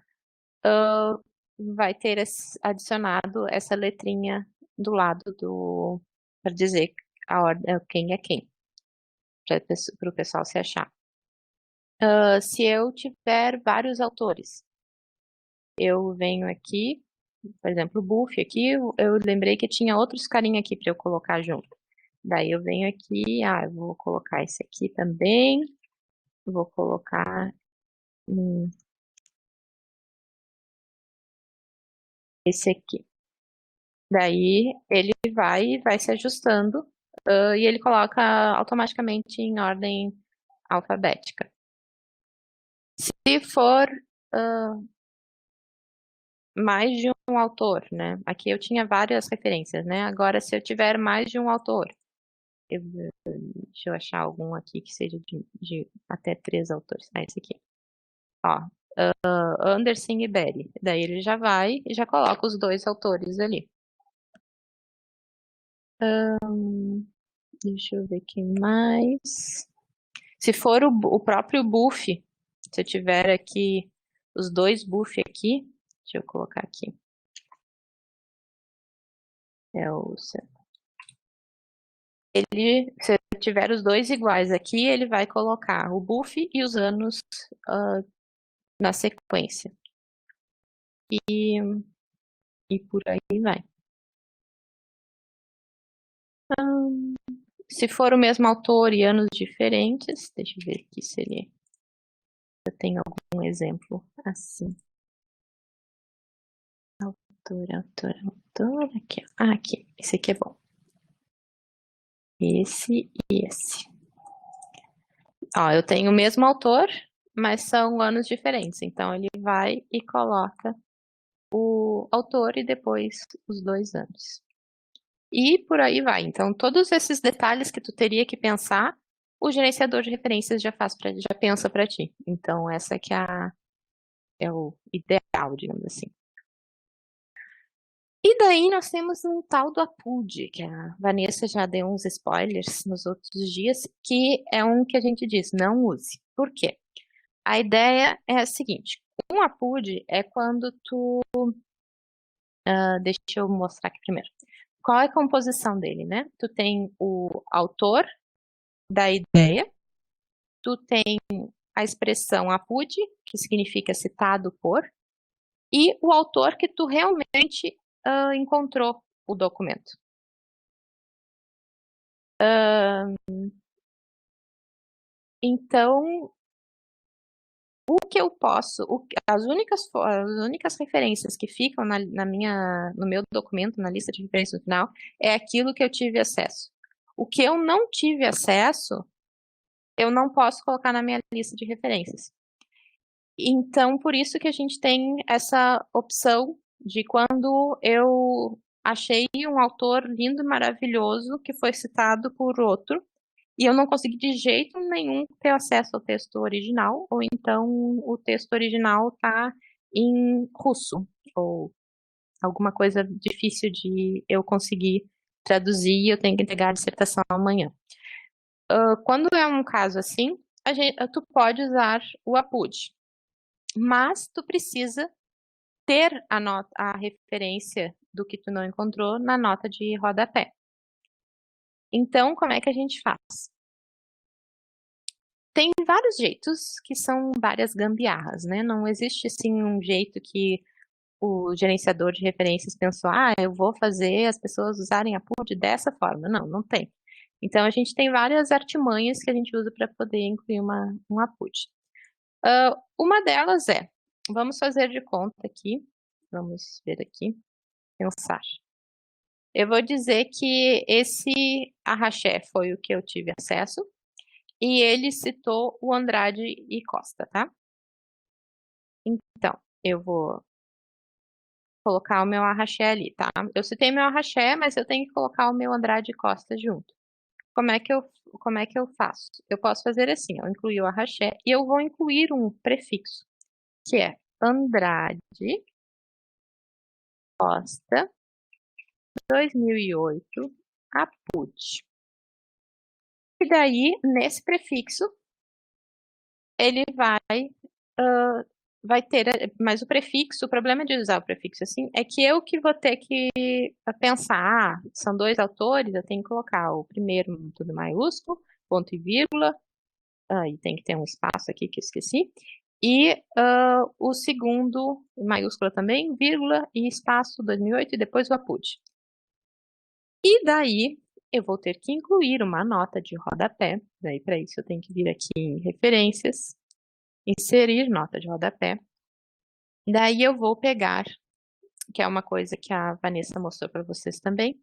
vai ter adicionado essa letrinha do lado para dizer a ordem, quem é quem, para o pessoal se achar. Se eu tiver vários autores, eu venho aqui, por exemplo, o Buff aqui, eu lembrei que tinha outros carinha aqui para eu colocar junto. Daí eu venho aqui, eu vou colocar esse aqui também, vou colocar esse aqui. Daí ele vai se ajustando e ele coloca automaticamente em ordem alfabética. Se for mais de um autor, né? Aqui eu tinha várias referências, né? Agora, se eu tiver mais de um autor, deixa eu achar algum aqui que seja de até 3 autores. Esse aqui. Ó, Anderson e Berry. Daí ele já vai e já coloca os 2 autores ali. Deixa eu ver quem mais. Se for o próprio buff, se eu tiver aqui os 2 buff aqui, deixa eu colocar aqui. Se eu tiver os 2 iguais aqui, ele vai colocar o buff e os anos na sequência. E por aí vai. Se for o mesmo autor e anos diferentes, deixa eu ver aqui se eu tenho algum exemplo assim. Autor. Aqui, aqui. Esse aqui é bom. Esse e esse. Ó, eu tenho o mesmo autor, mas são anos diferentes. Então, ele vai e coloca o autor e depois os 2 anos. E por aí vai. Então, todos esses detalhes que tu teria que pensar, o gerenciador de referências já pensa para ti. Então, essa que é o ideal, digamos assim. E daí nós temos um tal do APUD, que a Vanessa já deu uns spoilers nos outros dias, que é um que a gente diz, não use. Por quê? A ideia é a seguinte, um APUD é quando tu... deixa eu mostrar aqui primeiro. Qual é a composição dele, né? Tu tem o autor, da ideia, tu tem a expressão APUD, que significa citado por, e o autor que tu realmente encontrou o documento. Então, o que eu posso, as únicas referências que ficam no meu documento, na lista de referências no final, é aquilo que eu tive acesso. O que eu não tive acesso, eu não posso colocar na minha lista de referências. Então, por isso que a gente tem essa opção de quando eu achei um autor lindo e maravilhoso que foi citado por outro, e eu não consegui de jeito nenhum ter acesso ao texto original, ou então o texto original está em russo, ou alguma coisa difícil de eu conseguir traduzir e eu tenho que entregar a dissertação amanhã. Quando é um caso assim, tu pode usar o APUD, mas tu precisa ter a referência do que tu não encontrou na nota de rodapé. Então, como é que a gente faz? Tem vários jeitos que são várias gambiarras, né? Não existe, assim, um jeito que o gerenciador de referências pensou, eu vou fazer as pessoas usarem a PUD dessa forma. Não, não tem. Então, a gente tem várias artimanhas que a gente usa para poder incluir uma PUD. Uma delas vamos fazer de conta aqui, vamos ver aqui, pensar. Eu vou dizer que esse arraché foi o que eu tive acesso, e ele citou o Andrade e Costa, tá? Então, eu vou colocar o meu arraché ali, tá? Eu citei meu arraché, mas eu tenho que colocar o meu Andrade e Costa junto. Como é que eu faço? Eu posso fazer assim, eu incluir o arraché e eu vou incluir um prefixo, que é Andrade Costa 2008 APUD. E daí, nesse prefixo, ele vai ter, mas o prefixo, o problema de usar o prefixo assim, é que eu que vou ter que pensar, são dois autores, eu tenho que colocar o primeiro tudo maiúsculo, ponto e vírgula, e tem que ter um espaço aqui que eu esqueci, e o segundo, maiúscula também, vírgula e espaço 2008 e depois o APUD. E daí, eu vou ter que incluir uma nota de rodapé, daí para isso eu tenho que vir aqui em referências, inserir nota de rodapé. Daí eu vou pegar, que é uma coisa que a Vanessa mostrou para vocês também.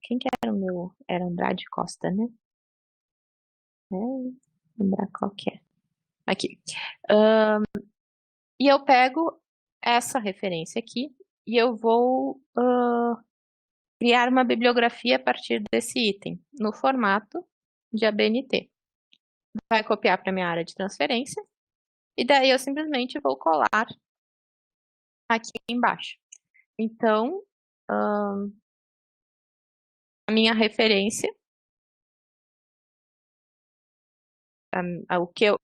Quem que era o meu? Era Andrade Costa, né? Lembrar qual que é. Aqui. E eu pego essa referência aqui e eu vou criar uma bibliografia a partir desse item, no formato de ABNT. Vai copiar para minha área de transferência e daí eu simplesmente vou colar aqui embaixo. Então, a minha referência,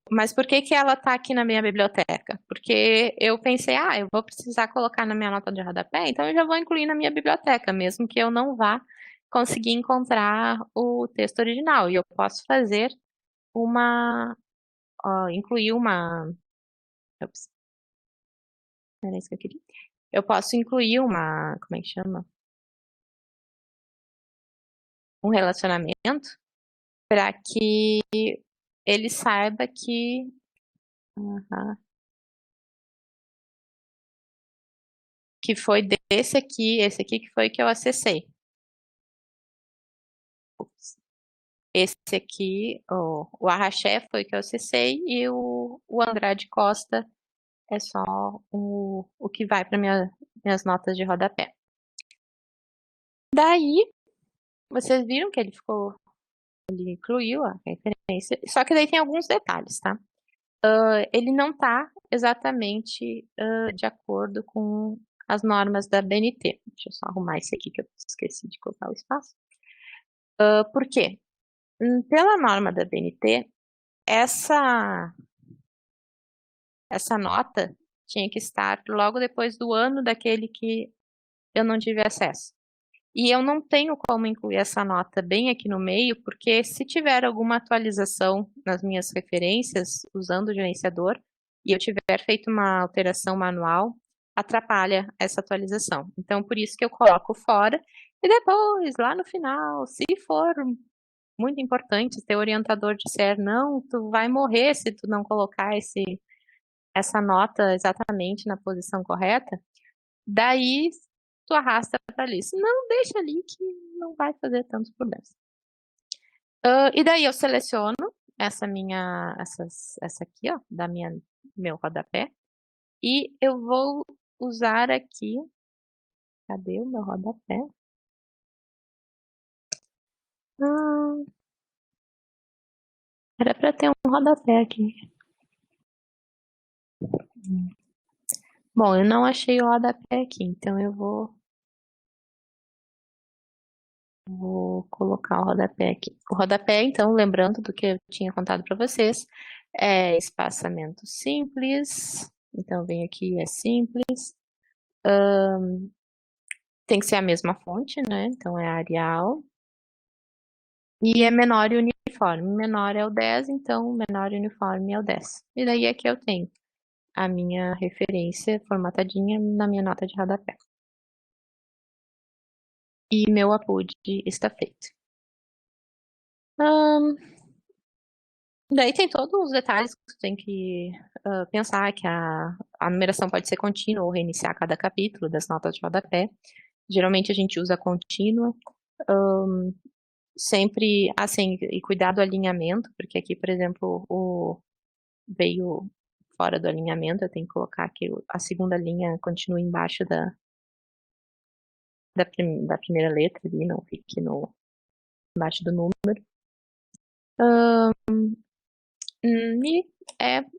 mas por que que ela está aqui na minha biblioteca? Porque eu pensei, eu vou precisar colocar na minha nota de rodapé, então eu já vou incluir na minha biblioteca, mesmo que eu não vá conseguir encontrar o texto original. E eu posso fazer incluir uma. Ops, não era isso que eu queria. Eu posso incluir como é que chama? Um relacionamento para que ele saiba que foi esse aqui que foi que eu acessei. Esse aqui, o arraché foi que eu acessei e o Andrade Costa é só o que vai para minhas notas de rodapé. Daí, vocês viram que ele incluiu a referência, só que daí tem alguns detalhes, tá? Ele não está exatamente de acordo com as normas da BNT. Deixa eu só arrumar esse aqui que eu esqueci de colocar o espaço. Por quê? Pela norma da BNT, essa nota tinha que estar logo depois do ano daquele que eu não tive acesso. E eu não tenho como incluir essa nota bem aqui no meio, porque se tiver alguma atualização nas minhas referências, usando o gerenciador, e eu tiver feito uma alteração manual, atrapalha essa atualização. Então, por isso que eu coloco fora, e depois, lá no final, se for muito importante, se teu orientador disser, não, tu vai morrer se tu não colocar essa nota exatamente na posição correta, daí tu arrasta para ali. Se não, deixa ali que não vai fazer tantos problemas. E daí eu seleciono essa aqui, ó, meu rodapé, e eu vou usar aqui, cadê o meu rodapé? Era para ter um rodapé aqui. Bom, eu não achei o rodapé aqui, então eu vou colocar o rodapé aqui. O rodapé, então, lembrando do que eu tinha contado para vocês, é espaçamento simples. Então, vem aqui, é simples. Tem que ser a mesma fonte, né? Então, é Arial. E é menor e uniforme. Menor é o 10, então menor e uniforme é o 10. E daí aqui eu tenho a minha referência formatadinha na minha nota de rodapé. E meu upload está feito. Daí tem todos os detalhes que tu tem que pensar, que a numeração pode ser contínua ou reiniciar cada capítulo das notas de rodapé. Geralmente a gente usa contínua. Sempre, assim, e cuidar do alinhamento, porque aqui, por exemplo, veio fora do alinhamento, eu tenho que colocar que a segunda linha continue embaixo da primeira letra ali, não fique embaixo do número. E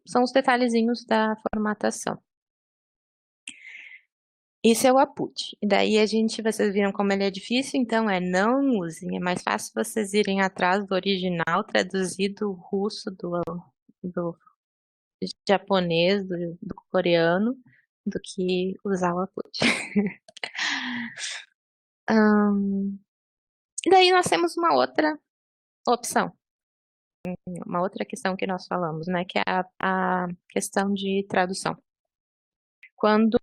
são os detalhezinhos da formatação. Esse é o Aput. E daí vocês viram como ele é difícil, então não usem. É mais fácil vocês irem atrás do original, traduzido russo, do japonês, do coreano, do que usar o Aput. E daí nós temos uma outra opção. Uma outra questão que nós falamos, né? Que é a questão de tradução. Quando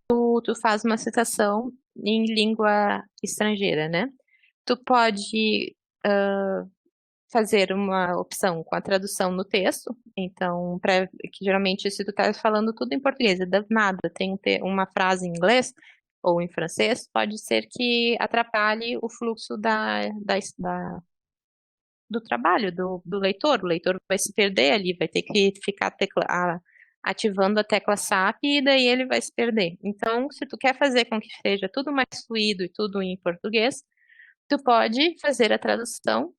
tu faz uma citação em língua estrangeira, né? Tu pode fazer uma opção com a tradução no texto. Então, que geralmente se tu tá falando tudo em português, do nada tem uma frase em inglês ou em francês, pode ser que atrapalhe o fluxo do trabalho do leitor. O leitor vai se perder ali, vai ter que ficar ativando a tecla SAP e daí ele vai se perder. Então, se tu quer fazer com que seja tudo mais fluido e tudo em português, tu pode fazer a tradução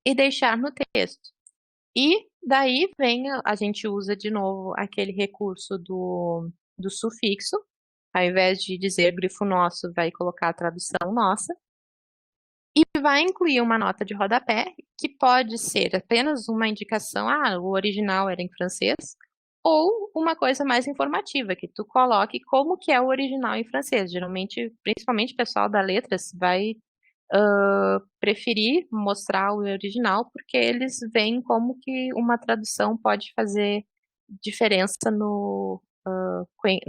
e deixar no texto. E daí a gente usa de novo aquele recurso do sufixo. Ao invés de dizer grifo nosso, vai colocar a tradução nossa. E vai incluir uma nota de rodapé, que pode ser apenas uma indicação, o original era em francês, ou uma coisa mais informativa, que tu coloque como que é o original em francês. Geralmente, principalmente o pessoal da letras vai preferir mostrar o original, porque eles veem como que uma tradução pode fazer diferença no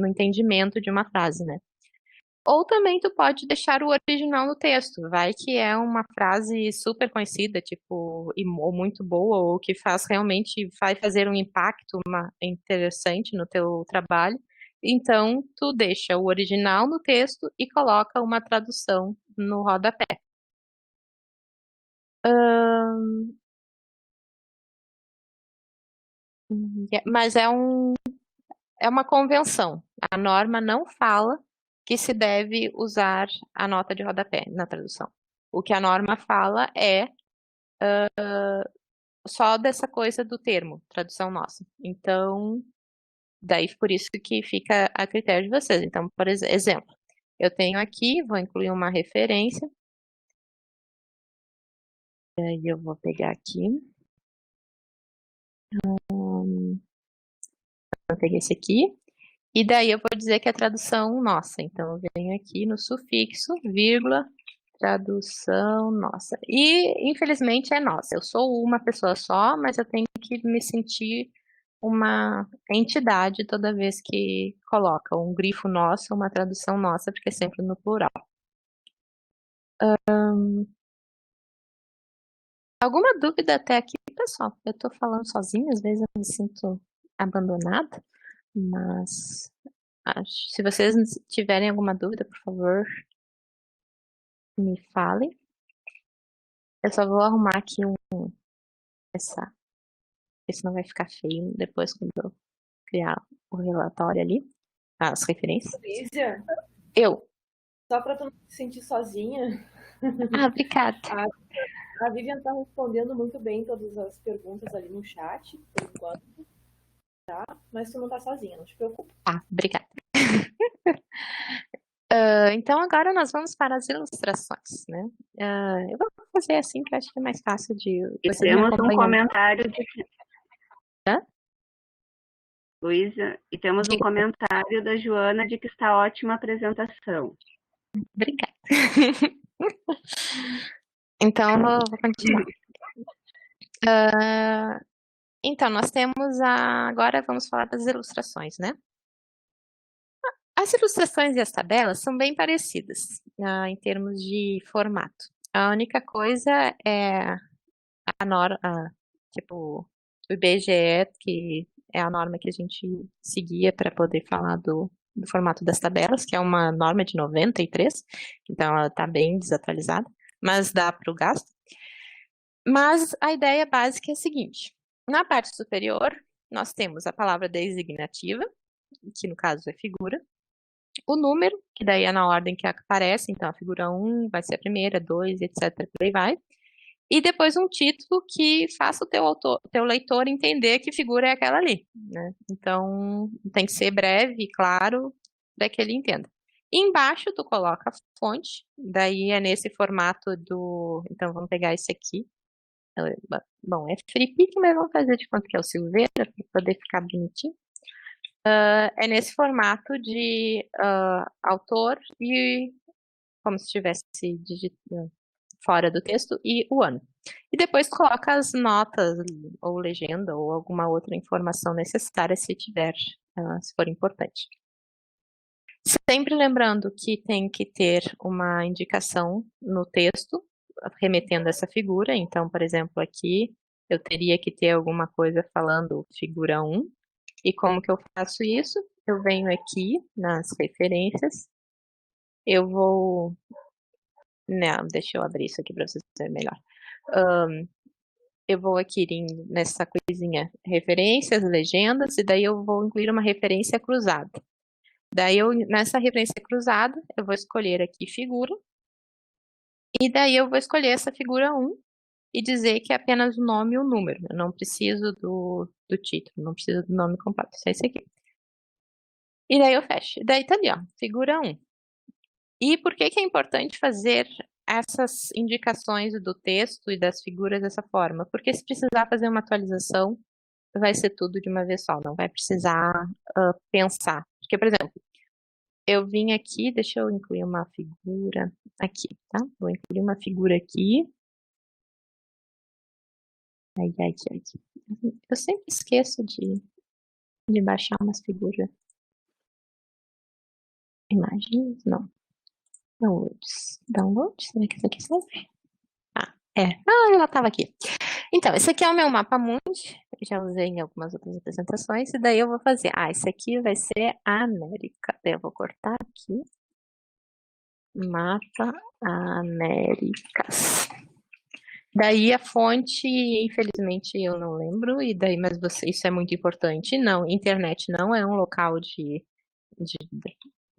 entendimento de uma frase, né? Ou também tu pode deixar o original no texto. Vai que é uma frase super conhecida, tipo, ou muito boa, ou que vai fazer um impacto interessante no teu trabalho. Então, tu deixa o original no texto e coloca uma tradução no rodapé. Mas é uma convenção. A norma não fala que se deve usar a nota de rodapé na tradução. O que a norma fala é só dessa coisa do termo, tradução nossa. Então, daí por isso que fica a critério de vocês. Então, por exemplo, eu tenho aqui, vou incluir uma referência. E aí eu vou pegar aqui. Eu peguei esse aqui. E daí eu vou dizer que é a tradução nossa. Então, eu venho aqui no sufixo, vírgula, tradução nossa. E, infelizmente, é nossa. Eu sou uma pessoa só, mas eu tenho que me sentir uma entidade toda vez que coloca um grifo nosso, uma tradução nossa, porque é sempre no plural. Alguma dúvida até aqui, pessoal? Eu tô falando sozinha, às vezes eu me sinto abandonada, mas se vocês tiverem alguma dúvida, por favor, me falem. Eu só vou arrumar aqui essa, porque senão vai ficar feio depois quando eu criar o relatório ali, as referências. Lígia, Eu. só para tu não se sentir sozinha, Obrigada. a Vivian está respondendo muito bem todas as perguntas ali no chat, por enquanto, tá? Mas tu não tá sozinha, não te preocupa. Obrigada. Então agora nós vamos para as ilustrações, né? Eu vou fazer assim que eu acho que é mais fácil de vocês me Temos um acompanhando. comentário de Hã? Luísa, e temos um comentário da Joana de que está ótima a apresentação. Obrigada. Então vou continuar. Então nós temos agora vamos falar das ilustrações, né? As ilustrações e as tabelas são bem parecidas em termos de formato. A única coisa é a norma, tipo, o IBGE, que é a norma que a gente seguia para poder falar do formato das tabelas, que é uma norma de 93, então ela está bem desatualizada, mas dá para o gasto. Mas a ideia básica é a seguinte: na parte superior, nós temos a palavra designativa, que no caso é figura, o número, que daí é na ordem que aparece, então a figura 1 vai ser a primeira, 2, etc, por aí vai. E depois um título que faça o teu leitor entender que figura é aquela ali, né? Então, tem que ser breve e claro para que ele entenda. E embaixo tu coloca a fonte, daí é nesse formato do... Então, vamos pegar esse aqui. Bom, é FreePic, mas vamos fazer de conta que é o Silveira, para poder ficar bonitinho. É nesse formato de autor e como se estivesse fora do texto e o ano. E depois coloca as notas ou legenda ou alguma outra informação necessária se tiver, se for importante. Sempre lembrando que tem que ter uma indicação no texto remetendo a essa figura. Então, por exemplo, aqui eu teria que ter alguma coisa falando figura 1. E como que eu faço isso? Eu venho aqui nas referências, eu vou... Não, deixa eu abrir isso aqui para vocês verem melhor. Eu vou aqui nessa coisinha referências, legendas, e daí eu vou incluir uma referência cruzada. Daí nessa referência cruzada, eu vou escolher aqui figura, e daí eu vou escolher essa figura 1 e dizer que é apenas o nome e o número. Eu não preciso do título, não preciso do nome completo, só esse aqui. E daí eu fecho. E daí tá ali, ó, figura 1. E por que que é importante fazer essas indicações do texto e das figuras dessa forma? Porque se precisar fazer uma atualização, vai ser tudo de uma vez só, não vai precisar pensar. Porque, por exemplo, eu vim aqui, deixa eu incluir uma figura aqui, tá? Vou incluir uma figura aqui. Ai, ai, ai. Eu sempre esqueço de baixar umas figuras. Imagens? Não. Downloads. Downloads? Será que isso aqui serve? Ela estava aqui. Então, esse aqui é o meu mapa mundi. Eu já usei em algumas outras apresentações. E daí eu vou fazer. Esse aqui vai ser a América. Daí eu vou cortar aqui. Mapa Américas. Daí a fonte, infelizmente, eu não lembro. E daí, mas isso é muito importante. Não, internet não é um local de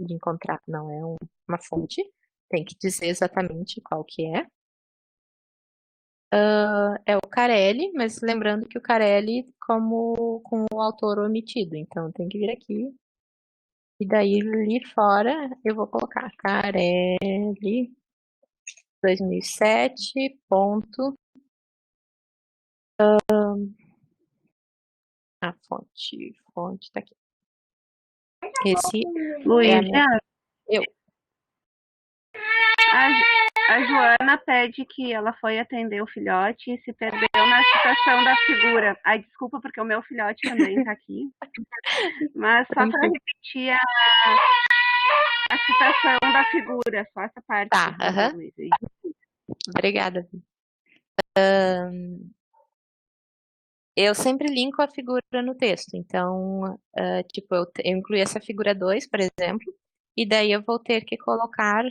encontrar. Não é uma fonte. Tem que dizer exatamente qual que é. É o Carelli, mas lembrando que o Carelli com o autor omitido, então tem que vir aqui. E daí ali fora eu vou colocar Carelli 2007. A fonte tá aqui. Esse Luísa, eu. A Joana pede que ela foi atender o filhote e se perdeu na citação da figura. Ai, desculpa, porque o meu filhote também está aqui. Mas só para repetir a citação da figura, só essa parte. Tá, Luísa. Obrigada. Eu sempre linko a figura no texto. Então, tipo, eu incluí essa figura 2, por exemplo, e daí eu vou ter que colocar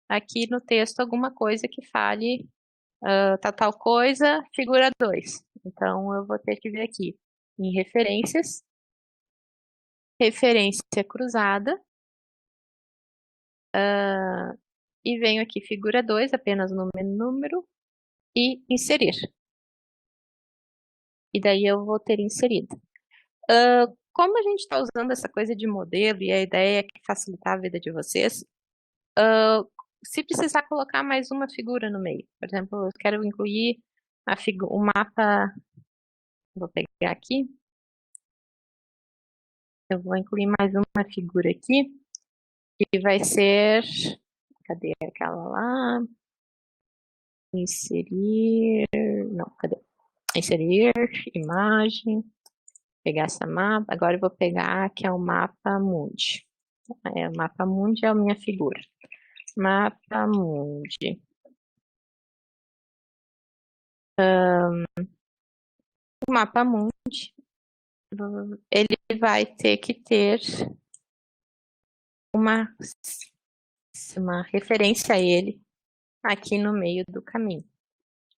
aqui no texto alguma coisa que fale tal coisa, figura 2. Então, eu vou ter que vir aqui em referências, referência cruzada, e venho aqui figura 2, apenas número, e inserir. E daí eu vou ter inserido. Como a gente está usando essa coisa de modelo e a ideia é que facilitar a vida de vocês, se precisar colocar mais uma figura no meio, por exemplo, eu quero incluir o mapa, vou pegar aqui, eu vou incluir mais uma figura aqui, que vai ser, cadê aquela lá? Inserir, não, cadê? Inserir, imagem, pegar essa mapa, agora eu vou pegar que é o mapa mundi. O mapa mundi é a minha figura. Mapa mundi. O mapa mundi, ele vai ter que ter uma referência a ele aqui no meio do caminho.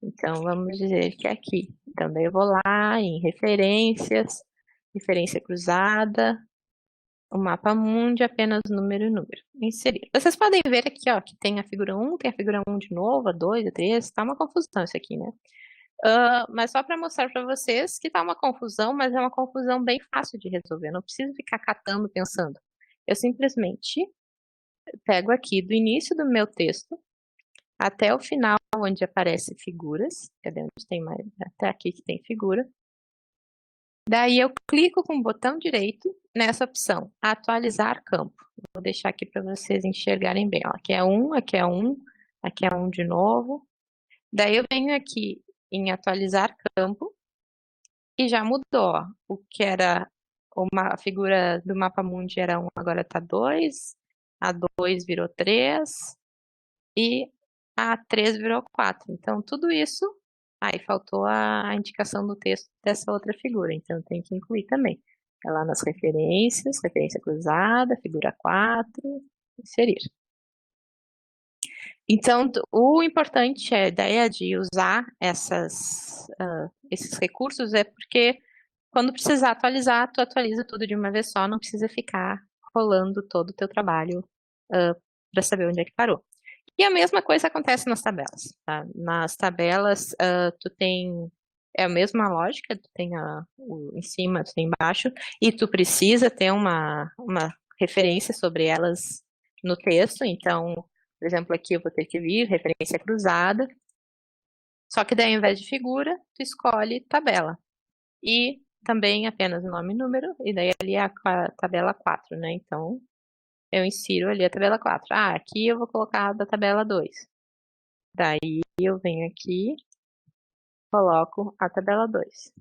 Então, vamos dizer que é aqui. Então, daí eu vou lá em referências, referência cruzada, o mapa mundi, apenas número e número. Inserir. Vocês podem ver aqui, ó, que tem a figura 1, tem a figura 1 de novo, a 2, a 3, tá uma confusão isso aqui, né? Mas só para mostrar para vocês que tá uma confusão, mas é uma confusão bem fácil de resolver. Eu não preciso ficar catando, pensando. Eu simplesmente pego aqui do início do meu texto até o final, onde aparece figuras. Cadê onde tem mais? Até aqui que tem figura. Daí eu clico com o botão direito nessa opção, atualizar campo. Vou deixar aqui para vocês enxergarem bem. Ó, aqui é um, aqui é um, aqui é um de novo. Daí eu venho aqui em atualizar campo e já mudou. Ó. O que era a figura do mapa mundi era 1, agora está 2. A 2 virou 3 e a 3 virou 4. Então, tudo isso. Aí faltou a indicação do texto dessa outra figura, então tem que incluir também. É lá nas referências, referência cruzada, figura 4, inserir. Então, o importante é a ideia de usar esses recursos é porque quando precisar atualizar, tu atualiza tudo de uma vez só, não precisa ficar rolando todo o teu trabalho para saber onde é que parou. E a mesma coisa acontece nas tabelas. Tá? Nas tabelas, tu tem a mesma lógica, tu tem em cima, tu tem embaixo, e tu precisa ter uma referência sobre elas no texto. Então, por exemplo, aqui eu vou ter que vir referência cruzada, só que daí ao invés de figura, tu escolhe tabela. E também apenas nome e número, e daí ali é a tabela 4, né? Então, eu insiro ali a tabela 4. Aqui eu vou colocar da tabela 2. Daí eu venho aqui, coloco a tabela 2.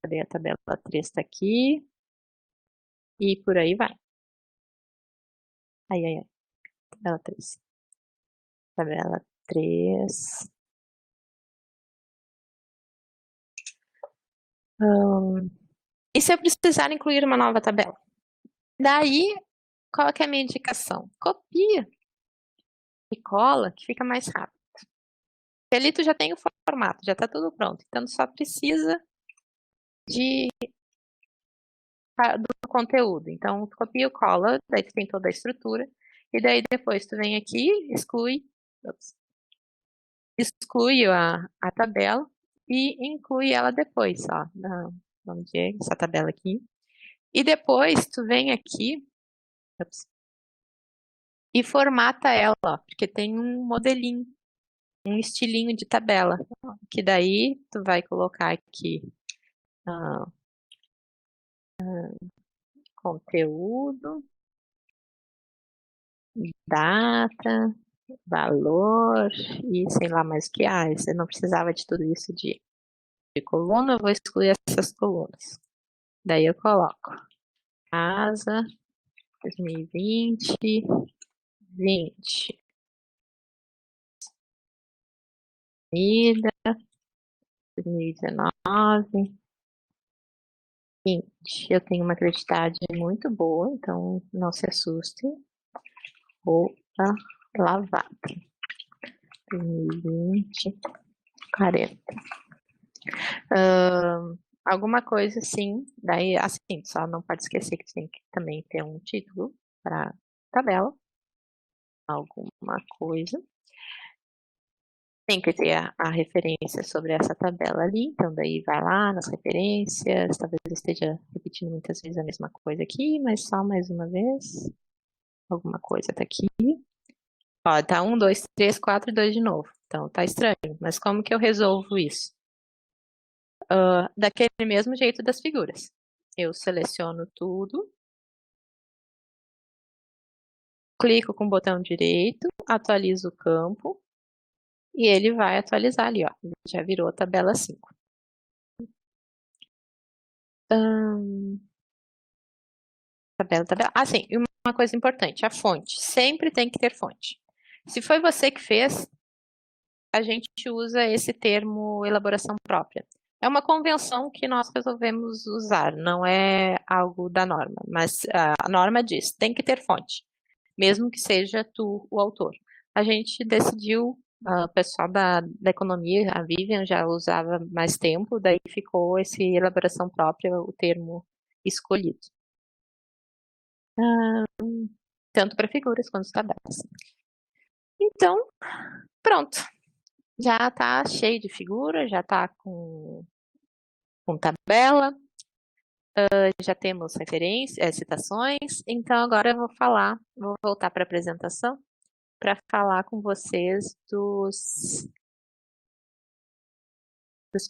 Cadê a tabela 3? Está aqui. E por aí vai. Ai. Tabela 3. Tabela 3. E se eu precisar incluir uma nova tabela? Daí, qual que é a minha indicação? Copia e cola, que fica mais rápido. Ali tu já tem o formato, já está tudo pronto. Então, tu só precisa do conteúdo. Então, tu copia e cola, daí tu tem toda a estrutura. E daí depois tu vem aqui, exclui a tabela e inclui ela depois, ó. Vamos ver essa tabela aqui. E depois tu vem aqui e formata ela, ó, porque tem um modelinho, um estilinho de tabela, que daí tu vai colocar aqui conteúdo, data, valor e sei lá mais o que. Você não precisava de tudo isso de coluna, eu vou excluir essas colunas. Daí eu coloco casa 2020, 20. Comida 2019, 20. Eu tenho uma credibilidade muito boa, então não se assustem. Roupa lavada 2020, 40. Alguma coisa assim, daí assim, só não pode esquecer que tem que também ter um título para tabela, alguma coisa. Tem que ter a referência sobre essa tabela ali, então daí vai lá nas referências, talvez eu esteja repetindo muitas vezes a mesma coisa aqui, mas só mais uma vez, alguma coisa tá aqui. Ó, tá 1, 2, 3, 4 e 2 de novo, então tá estranho, mas como que eu resolvo isso? Daquele mesmo jeito das figuras. Eu seleciono tudo, clico com o botão direito, atualizo o campo, e ele vai atualizar ali, ó, já virou a tabela 5. Tabela. Ah, sim, e uma coisa importante, a fonte. Sempre tem que ter fonte. Se foi você que fez, a gente usa esse termo elaboração própria. É uma convenção que nós resolvemos usar, não é algo da norma, mas a norma diz, tem que ter fonte, mesmo que seja tu o autor. A gente decidiu, o pessoal da economia, a Vivian já usava mais tempo, daí ficou esse elaboração própria, o termo escolhido. Tanto para figuras quanto tabelas. Então, pronto. Já está cheio de figura, já está com tabela, já temos referências, citações. Então, agora eu vou voltar para a apresentação para falar com vocês dos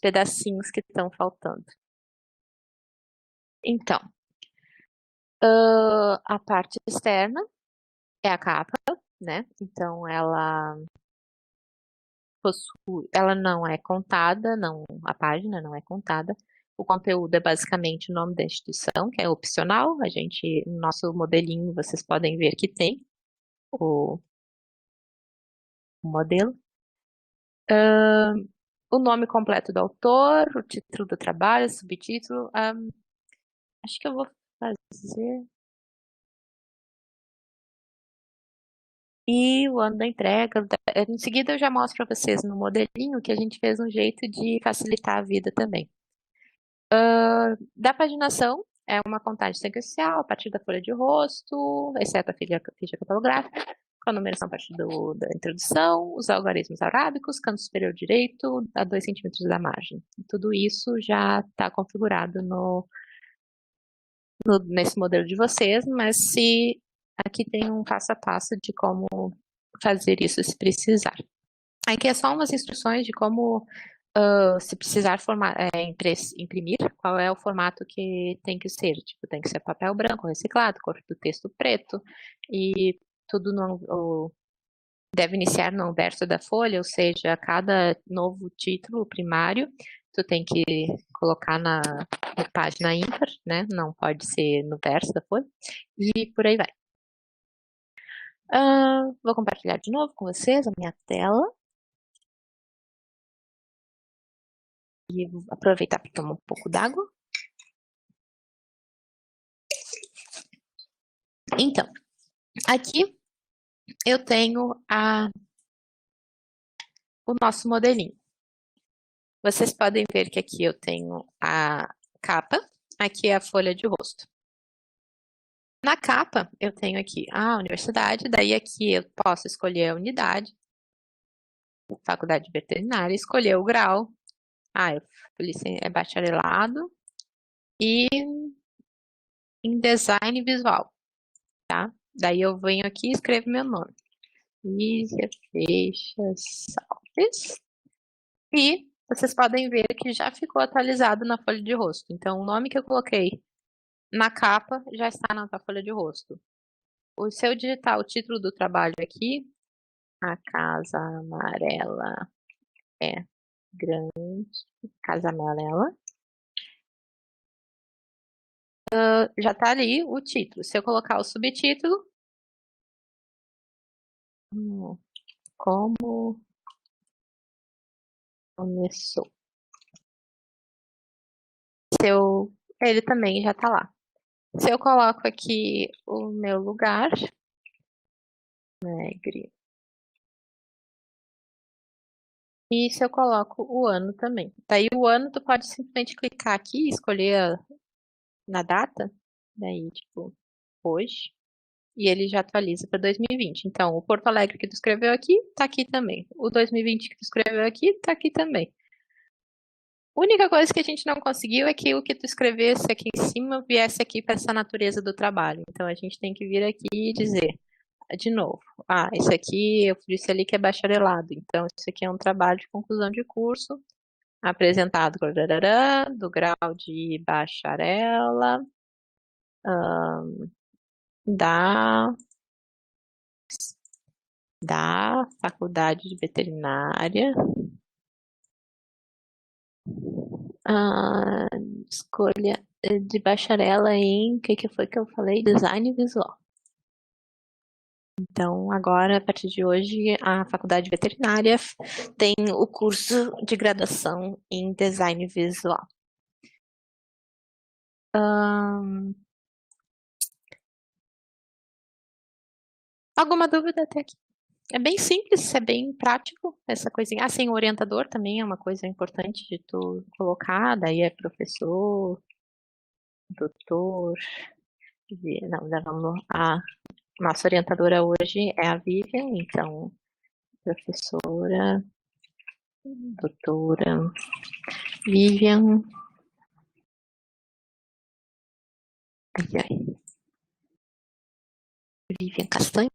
pedacinhos que estão faltando. Então, a parte externa é a capa, né? Então, ela não é contada, a página não é contada. O conteúdo é basicamente o nome da instituição, que é opcional. No nosso modelinho, vocês podem ver que tem o modelo. O nome completo do autor, o título do trabalho, subtítulo. Acho que eu vou fazer. E o ano da entrega. Em seguida, eu já mostro para vocês no modelinho que a gente fez um jeito de facilitar a vida também. Da paginação, é uma contagem sequencial a partir da folha de rosto, exceto a ficha catalográfica, com a numeração a partir da introdução, os algarismos arábicos, canto superior direito, a 2 centímetros da margem. Tudo isso já está configurado nesse modelo de vocês, mas aqui tem um passo a passo de como fazer isso se precisar. Aqui é só umas instruções de como, se precisar imprimir, qual é o formato que tem que ser. Tipo, tem que ser papel branco reciclado, cor do texto preto, e tudo deve iniciar no verso da folha, ou seja, cada novo título primário, tu tem que colocar na página ímpar, né? Não pode ser no verso da folha, e por aí vai. Vou compartilhar de novo com vocês a minha tela. E vou aproveitar para tomar um pouco d'água. Então, aqui eu tenho o nosso modelinho. Vocês podem ver que aqui eu tenho a capa, aqui é a folha de rosto. Na capa, eu tenho aqui a universidade, daí aqui eu posso escolher a unidade, faculdade veterinária, escolher o grau. É bacharelado e em design visual, tá? Daí eu venho aqui e escrevo meu nome. Lígia Feixas Salles. E vocês podem ver que já ficou atualizado na folha de rosto. Então, o nome que eu coloquei na capa já está na tua folha de rosto. Se eu digitar o título do trabalho aqui, A casa amarela é grande. Casa amarela. Já tá ali o título. Se eu colocar o subtítulo, como começou. Ele também já tá lá. Se eu coloco aqui o meu lugar, Alegre. E se eu coloco o ano também. Daí o ano tu pode simplesmente clicar aqui e escolher na data, daí tipo hoje, e ele já atualiza para 2020. Então, o Porto Alegre que tu escreveu aqui, tá aqui também. O 2020 que tu escreveu aqui, tá aqui também. A única coisa que a gente não conseguiu é que o que tu escrevesse aqui em cima viesse aqui para essa natureza do trabalho. Então, a gente tem que vir aqui e dizer, de novo, esse aqui eu disse ali que é bacharelado. Então, isso aqui é um trabalho de conclusão de curso apresentado do grau de bacharela da Faculdade de Veterinária, escolha de bacharela em, o que foi que eu falei? Design visual. Então, agora, a partir de hoje, a Faculdade de Veterinária tem o curso de graduação em Design Visual. Alguma dúvida até aqui? É bem simples, é bem prático, essa coisinha. Sem orientador também é uma coisa importante de tu colocar, daí é professor, doutor, não, vamos, a nossa orientadora hoje é a Vivian, então, professora, doutora, Vivian, Vivian Castanho.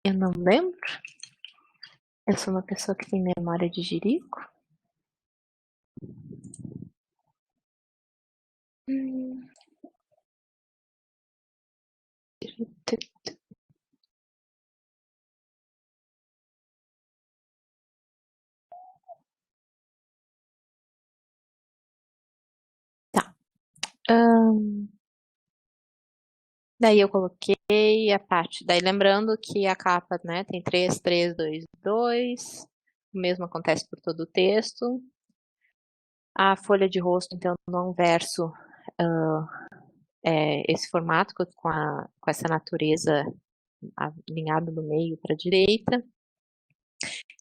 Eu não lembro. Eu sou uma pessoa que tem memória de jirico. Tá. Daí eu coloquei a parte. Daí lembrando que a capa, né, tem 3, 3, 2, 2. O mesmo acontece por todo o texto. A folha de rosto, então, no verso, esse formato com essa natureza alinhada do meio para a direita.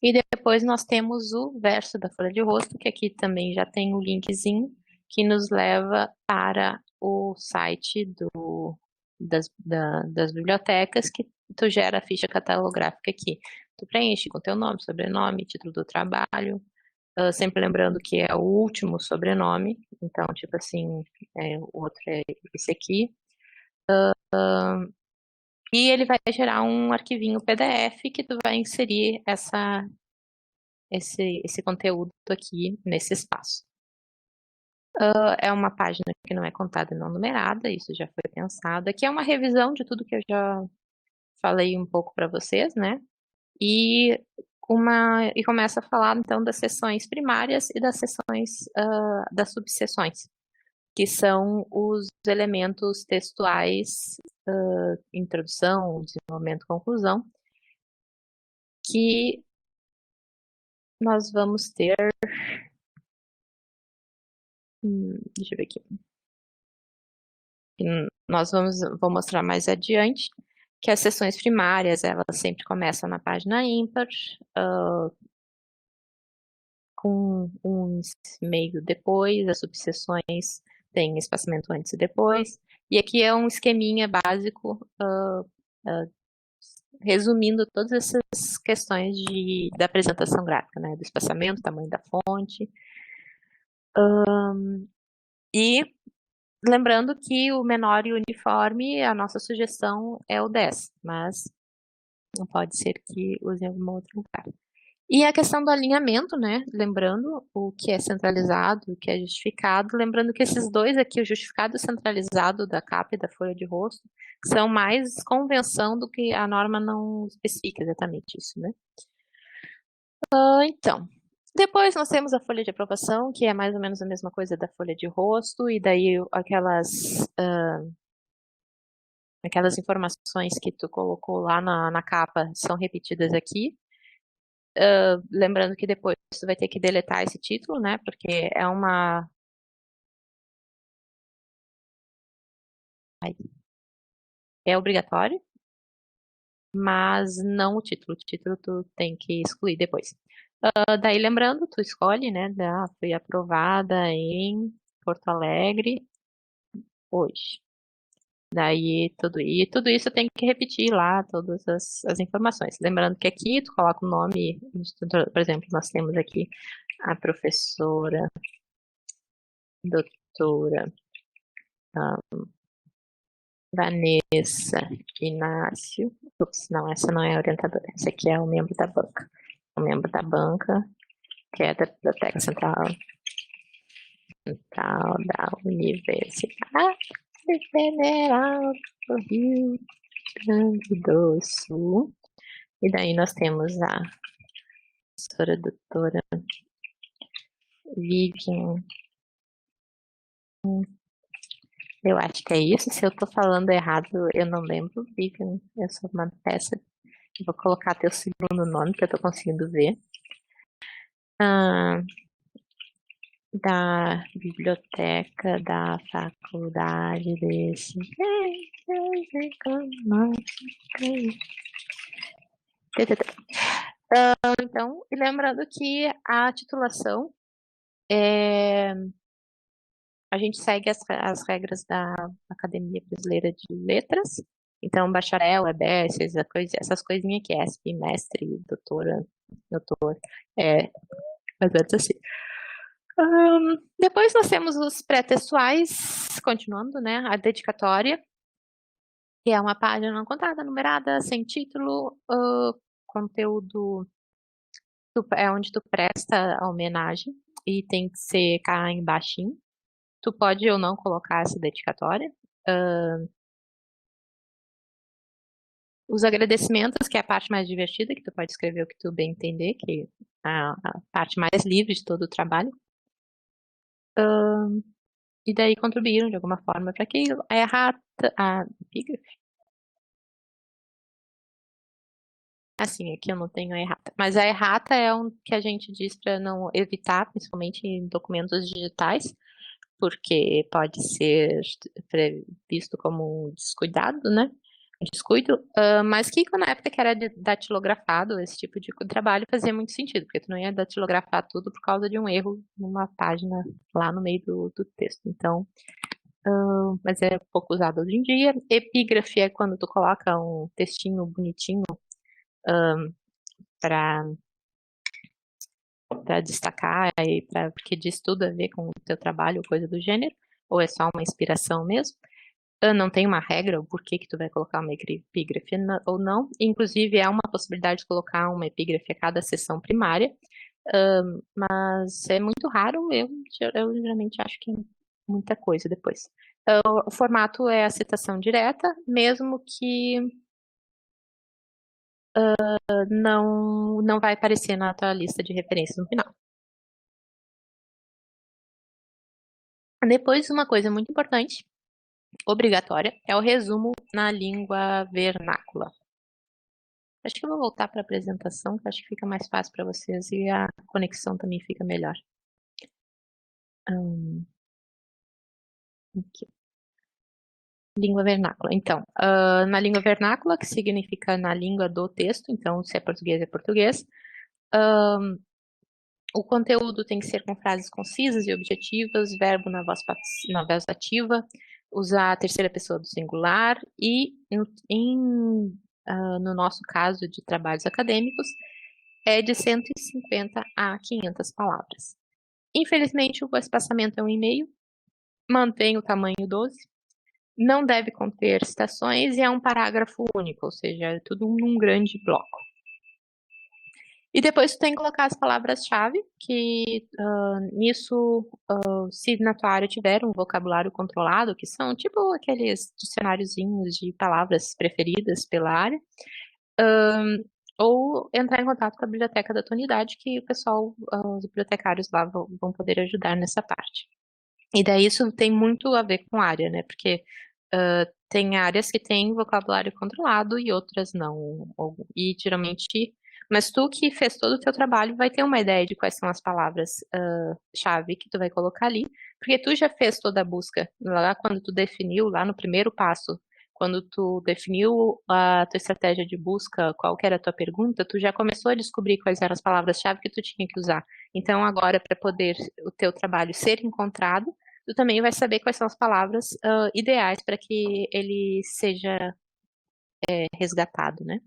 E depois nós temos o verso da folha de rosto, que aqui também já tem o linkzinho, que nos leva para o site das bibliotecas, que tu gera a ficha catalográfica aqui. Tu preenche com teu nome, sobrenome, título do trabalho, sempre lembrando que é o último sobrenome, então, tipo assim, o outro é esse aqui. E ele vai gerar um arquivinho PDF que tu vai inserir esse conteúdo aqui nesse espaço. É uma página que não é contada e não numerada, isso já foi pensado. Aqui é uma revisão de tudo que eu já falei um pouco para vocês, né? E começa a falar então das seções primárias e das seções das subseções, que são os elementos textuais, introdução, desenvolvimento, conclusão, que nós vamos ter. Deixa eu ver aqui. Vou mostrar mais adiante que as seções primárias, elas sempre começam na página ímpar, com um meio depois, as subseções têm espaçamento antes e depois, e aqui é um esqueminha básico, resumindo todas essas questões da apresentação gráfica, né, do espaçamento, tamanho da fonte, e lembrando que o menor e uniforme, a nossa sugestão é o 10, mas não pode ser que use em algum outro lugar. E a questão do alinhamento, né? Lembrando o que é centralizado, o que é justificado. Lembrando que esses dois aqui, o justificado e o centralizado da capa e da folha de rosto, são mais convenção do que a norma não especifica exatamente isso, né? Então, depois nós temos a folha de aprovação, que é mais ou menos a mesma coisa da folha de rosto, e daí aquelas informações que tu colocou lá na capa são repetidas aqui. Lembrando que depois tu vai ter que deletar esse título, né? Porque é obrigatório, mas não o título. O título tu tem que excluir depois. Daí lembrando, tu escolhe, né? Fui aprovada em Porto Alegre hoje. Daí tudo isso tem que repetir lá todas as informações. Lembrando que aqui tu coloca o nome, por exemplo, nós temos aqui a professora, doutora Vanessa Inácio. Ups, não, essa não é a orientadora, essa aqui é o membro da banca. O membro da banca, que é da Biblioteca Central da Universidade Federal do Rio Grande do Sul. E daí nós temos a professora doutora Vivian. Eu acho que é isso. Se eu tô falando errado, eu não lembro. Vivian, eu sou uma peça. Vou colocar teu segundo nome, que eu tô conseguindo ver. Da biblioteca da faculdade desse. Então, e lembrando que a titulação a gente segue as regras da Academia Brasileira de Letras. Então, bacharel, EBS, essas coisinhas que é ESP, mestre, doutora, doutor, mais ou menos assim. Depois nós temos os pré-textuais, continuando, né? A dedicatória, que é uma página não contada, numerada, sem título, conteúdo é onde tu presta a homenagem e tem que ser cá embaixo. Tu pode ou não colocar essa dedicatória. Os agradecimentos, que é a parte mais divertida, que tu pode escrever o que tu bem entender, que é a parte mais livre de todo o trabalho. E daí contribuíram de alguma forma para aquilo. A errata, a epígrafe. Assim, aqui eu não tenho a errata. Mas a errata é um que a gente diz para não evitar, principalmente em documentos digitais, porque pode ser visto como um descuidado, né? Descuido, mas que na época que era datilografado, esse tipo de trabalho fazia muito sentido, porque tu não ia datilografar tudo por causa de um erro numa página lá no meio do texto. Então, mas é pouco usado hoje em dia. Epígrafe é quando tu coloca um textinho bonitinho para destacar, porque diz tudo a ver com o teu trabalho, coisa do gênero, ou é só uma inspiração mesmo. Não tem uma regra, o porquê que tu vai colocar uma epígrafe ou não. Inclusive, é uma possibilidade de colocar uma epígrafe a cada sessão primária, mas é muito raro, eu geralmente acho que é muita coisa depois. O formato é a citação direta, mesmo que não vai aparecer na tua lista de referências no final. Depois, uma coisa muito importante, obrigatória, é o resumo na língua vernácula. Acho que eu vou voltar para a apresentação, que acho que fica mais fácil para vocês e a conexão também fica melhor. Aqui. Língua vernácula. Então, na língua vernácula, que significa na língua do texto, então se é português, é português. O conteúdo tem que ser com frases concisas e objetivas, verbo na voz ativa, usar a terceira pessoa do singular e, no nosso caso de trabalhos acadêmicos, é de 150 a 500 palavras. Infelizmente, o espaçamento é 1,5, mantém o tamanho 12, não deve conter citações e é um parágrafo único, ou seja, é tudo num grande bloco. E depois tu tem que colocar as palavras-chave, que nisso, se na tua área tiver um vocabulário controlado, que são tipo aqueles dicionáriozinhos de palavras preferidas pela área, ou entrar em contato com a biblioteca da tua unidade, que o pessoal, os bibliotecários lá vão poder ajudar nessa parte. E daí isso tem muito a ver com área, né? Porque tem áreas que têm vocabulário controlado e outras não. E geralmente. Mas tu que fez todo o teu trabalho vai ter uma ideia de quais são as palavras-chave que tu vai colocar ali, porque tu já fez toda a busca lá quando tu definiu, lá no primeiro passo, quando tu definiu a tua estratégia de busca, qual que era a tua pergunta, tu já começou a descobrir quais eram as palavras-chave que tu tinha que usar. Então agora, para poder o teu trabalho ser encontrado, tu também vai saber quais são as palavras ideais para que ele seja resgatado, né?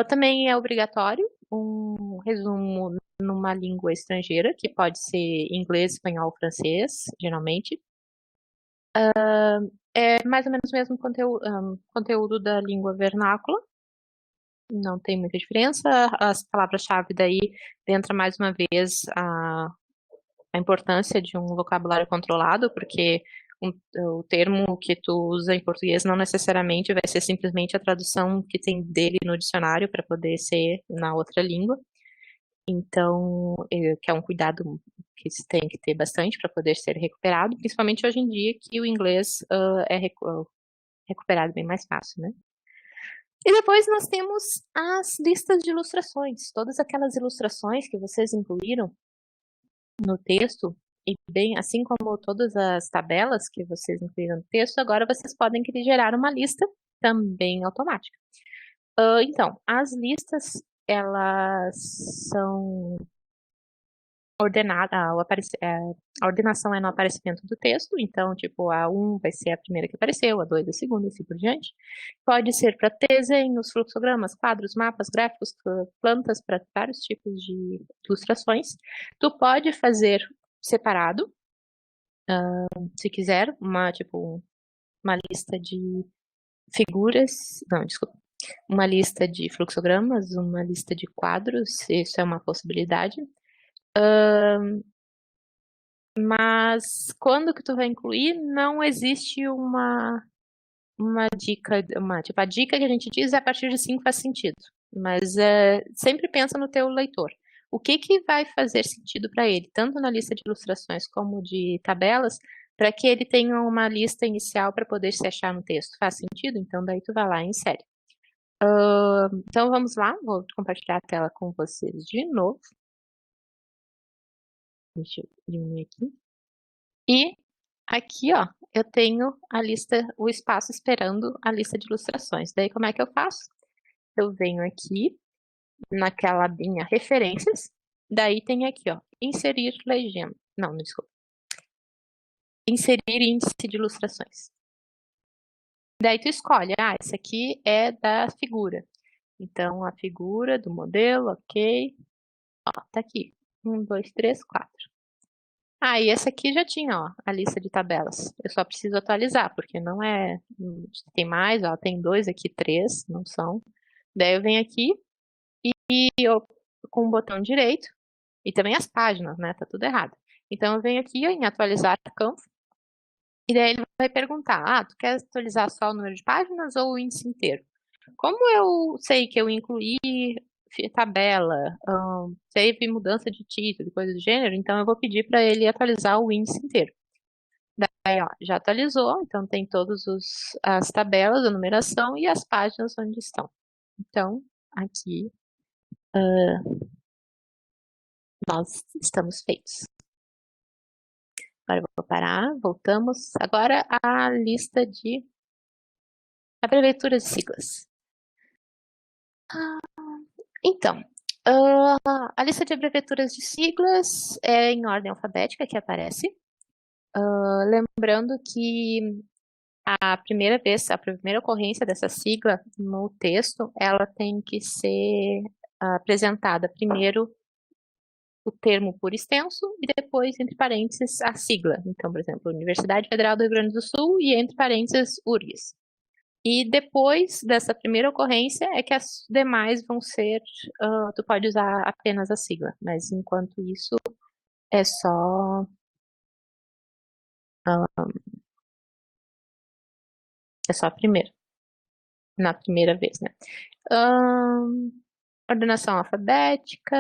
Também é obrigatório um resumo numa língua estrangeira, que pode ser inglês, espanhol, francês, geralmente. É mais ou menos o mesmo conteúdo da língua vernácula, não tem muita diferença. As palavras-chave daí entra mais uma vez a importância de um vocabulário controlado, porque o termo que tu usa em português não necessariamente vai ser simplesmente a tradução que tem dele no dicionário para poder ser na outra língua. Então, que é um cuidado que se tem que ter bastante para poder ser recuperado, principalmente hoje em dia que o inglês é recuperado bem mais fácil, né? E depois nós temos as listas de ilustrações, todas aquelas ilustrações que vocês incluíram no texto, e bem, assim como todas as tabelas que vocês incluíram no texto, agora vocês podem gerar uma lista também automática. Então, as listas, elas são ordenadas, a ordenação é no aparecimento do texto, então, tipo, a 1 vai ser a primeira que apareceu, a 2 a segunda, e assim por diante. Pode ser para desenhos, fluxogramas, quadros, mapas, gráficos, plantas, para vários tipos de ilustrações. Tu pode fazer separado, se quiser, uma lista de figuras, não, desculpa, uma lista de fluxogramas, uma lista de quadros, isso é uma possibilidade. Mas quando que tu vai incluir, não existe uma dica, tipo, a dica que a gente diz é a partir de 5 faz sentido. Mas sempre pensa no teu leitor. O que vai fazer sentido para ele, tanto na lista de ilustrações como de tabelas, para que ele tenha uma lista inicial para poder se achar no texto? Faz sentido? Então daí tu vai lá e insere. Então vamos lá, vou compartilhar a tela com vocês de novo. Deixa eu diminuir aqui. E aqui, ó, eu tenho a lista, o espaço esperando a lista de ilustrações. Daí como é que eu faço? Eu venho aqui naquela abinha referências, daí tem aqui, ó, inserir legenda. Não, desculpa. Inserir índice de ilustrações. Daí tu escolhe, esse aqui é da figura. Então, a figura do modelo, ok. Ó, tá aqui. 1, 2, 3, 4. E essa aqui já tinha, ó, a lista de tabelas. Eu só preciso atualizar, porque não é... Tem mais, ó, tem 2 aqui, 3, não são. Daí eu venho aqui e eu, com o botão direito, e também as páginas, né, tá tudo errado. Então eu venho aqui em atualizar campo, e daí ele vai perguntar, tu quer atualizar só o número de páginas ou o índice inteiro? Como eu sei que eu incluí tabela, teve mudança de título, coisa do gênero, então eu vou pedir para ele atualizar o índice inteiro. Daí, ó, já atualizou, então tem todas as tabelas, a numeração e as páginas onde estão. Então, aqui nós estamos feitos. Agora eu vou parar, voltamos. Agora a lista de abreviaturas e siglas. Então, a lista de abreviaturas de siglas é em ordem alfabética que aparece. Lembrando que a primeira ocorrência dessa sigla no texto, ela tem que ser apresentada primeiro o termo por extenso e depois, entre parênteses, a sigla. Então, por exemplo, Universidade Federal do Rio Grande do Sul e entre parênteses, URGS. E depois dessa primeira ocorrência é que as demais vão ser, tu pode usar apenas a sigla, mas enquanto isso é só a primeira, na primeira vez, né? Ordenação alfabética,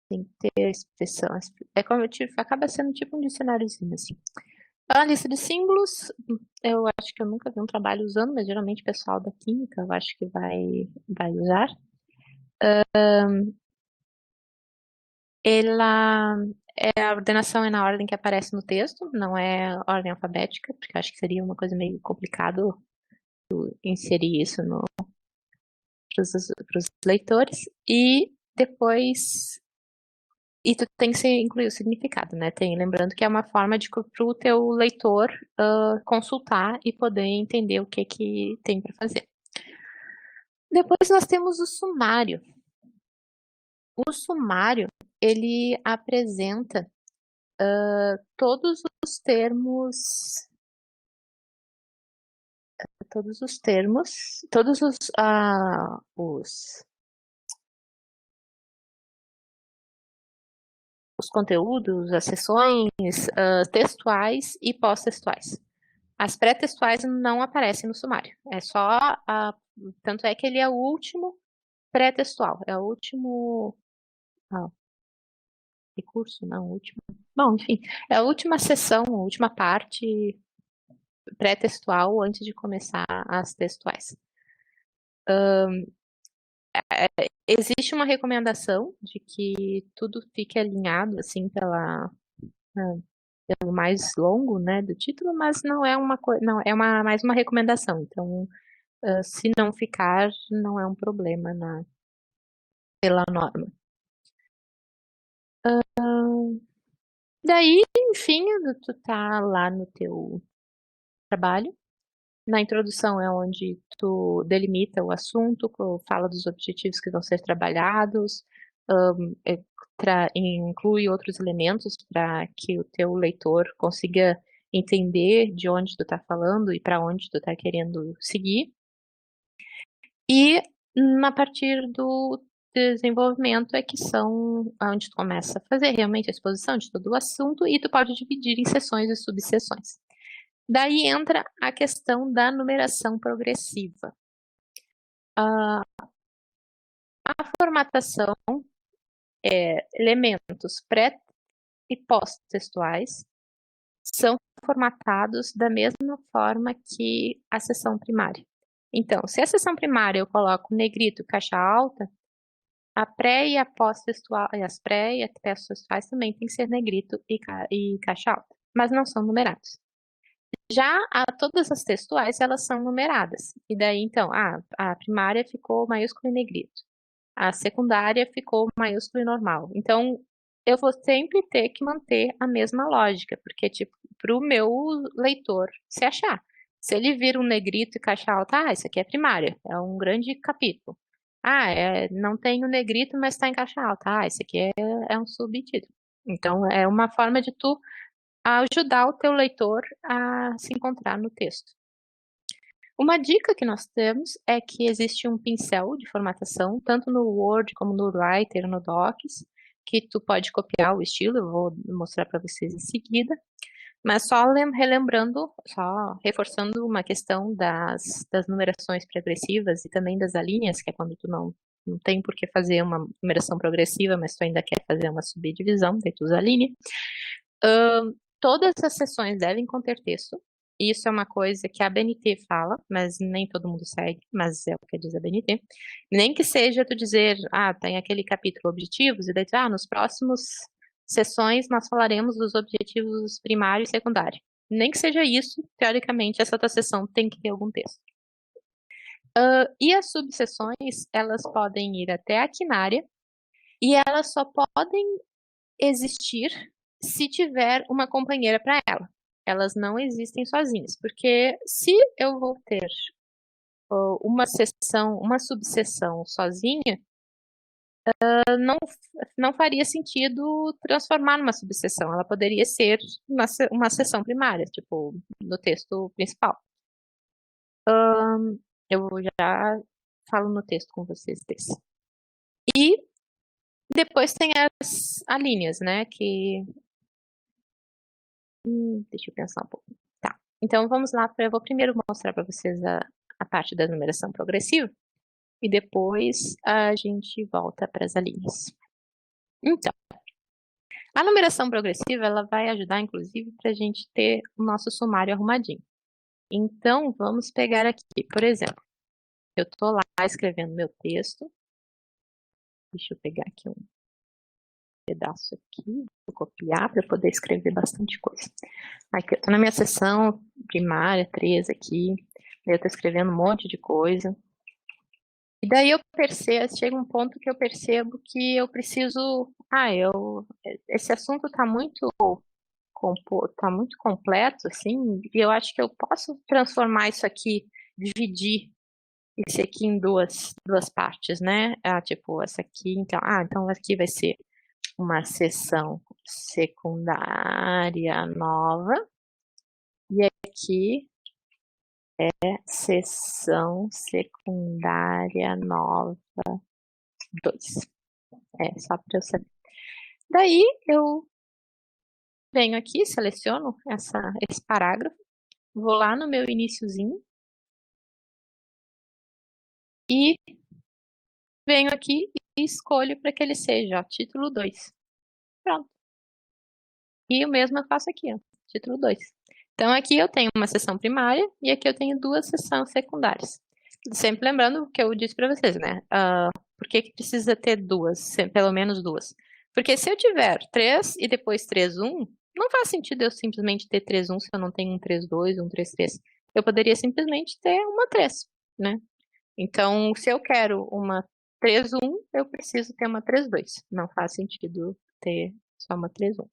tem que ter expressão. É como acaba sendo tipo um dicionáriozinho, assim. A lista de símbolos, eu acho que eu nunca vi um trabalho usando, mas geralmente o pessoal da química eu acho que vai usar. A ordenação é na ordem que aparece no texto, não é ordem alfabética, porque eu acho que seria uma coisa meio complicado inserir isso para os leitores. E depois tu tem que incluir o significado, né? Lembrando que é uma forma de para o teu leitor consultar e poder entender o que tem para fazer. Depois nós temos o sumário. O sumário, ele apresenta todos os termos, todos os conteúdos, as seções textuais e pós-textuais. As pré-textuais não aparecem no sumário. É só tanto é que ele é o último pré-textual, é o último recurso, não, o último. Bom, enfim, é a última seção, a última parte pré-textual antes de começar as textuais. Existe uma recomendação de que tudo fique alinhado assim pelo mais longo, né, do título, mas não é não é mais uma recomendação. Então, se não ficar, não é um problema pela norma. Daí, enfim, tu tá lá no teu trabalho. Na introdução é onde tu delimita o assunto, fala dos objetivos que vão ser trabalhados, inclui outros elementos para que o teu leitor consiga entender de onde tu está falando e para onde tu está querendo seguir. E a partir do desenvolvimento é que são onde tu começa a fazer realmente a exposição de todo o assunto e tu pode dividir em seções e subseções. Daí entra a questão da numeração progressiva. A formatação é elementos pré e pós-textuais são formatados da mesma forma que a seção primária. Então, se a seção primária eu coloco negrito, caixa alta, a pré e a pós-textual, as pré e as pós-textuais também tem que ser negrito e caixa alta, mas não são numerados. Já todas as textuais, elas são numeradas. E daí, então, a primária ficou maiúsculo e negrito. A secundária ficou maiúsculo e normal. Então, eu vou sempre ter que manter a mesma lógica, porque, tipo, para o meu leitor se achar. Se ele vir um negrito e caixa alta, isso aqui é primária, é um grande capítulo. Não tem o negrito, mas está em caixa alta. Isso aqui é um subtítulo. Então, é uma forma de tu ajudar o teu leitor a se encontrar no texto. Uma dica que nós temos é que existe um pincel de formatação, tanto no Word como no Writer, no Docs, que tu pode copiar o estilo, eu vou mostrar para vocês em seguida, mas só relembrando, só reforçando uma questão das numerações progressivas e também das alíneas, que é quando tu não tem por que fazer uma numeração progressiva, mas tu ainda quer fazer uma subdivisão, daí tu usa a linha. Todas as sessões devem conter texto. Isso é uma coisa que a BNT fala, mas nem todo mundo segue, mas é o que diz a BNT. Nem que seja tu dizer, tem aquele capítulo objetivos, e daí nos próximos sessões nós falaremos dos objetivos primário e secundário. Nem que seja isso, teoricamente, essa tua sessão tem que ter algum texto. E as subseções, elas podem ir até a quinária, e elas só podem existir se tiver uma companheira para ela. Elas não existem sozinhas, porque se eu vou ter uma subseção sozinha, não faria sentido transformar numa subseção. Ela poderia ser uma seção primária, tipo, no texto principal. Eu já falo no texto com vocês desse. E depois tem as alíneas, né? Que... deixa eu pensar um pouco. Tá. Então vamos lá. Eu vou primeiro mostrar para vocês a parte da numeração progressiva. E depois a gente volta para as alíneas. Então, a numeração progressiva ela vai ajudar, inclusive, para a gente ter o nosso sumário arrumadinho. Então, vamos pegar aqui, por exemplo, eu estou lá escrevendo meu texto. Deixa eu pegar aqui um pedaço aqui, vou copiar para poder escrever bastante coisa. Aqui, eu estou na minha seção primária, 3 aqui, eu estou escrevendo um monte de coisa. E daí eu percebo, chega um ponto que eu percebo que eu preciso, esse assunto está muito completo, assim, e eu acho que eu posso transformar isso aqui, dividir isso aqui em duas partes, né? Tipo, essa aqui, então aqui vai ser uma seção secundária nova, e aqui é seção secundária nova 2. Só para eu saber. Daí eu venho aqui, seleciono esse parágrafo, vou lá no meu iniciozinho e venho aqui e escolho para que ele seja, ó, título 2. Pronto. E o mesmo eu faço aqui, ó, título 2. Então aqui eu tenho uma seção primária e aqui eu tenho 2 seções secundárias. Sempre lembrando o que eu disse para vocês, né? Por que precisa ter 2, pelo menos 2? Porque se eu tiver 3 e depois 3.1, não faz sentido eu simplesmente ter 3.1 se eu não tenho um 3.2, um 3.3. Eu poderia simplesmente ter uma 3, né? Então, se eu quero uma 3.1, eu preciso ter uma 3.2. Não faz sentido ter só uma 3.1.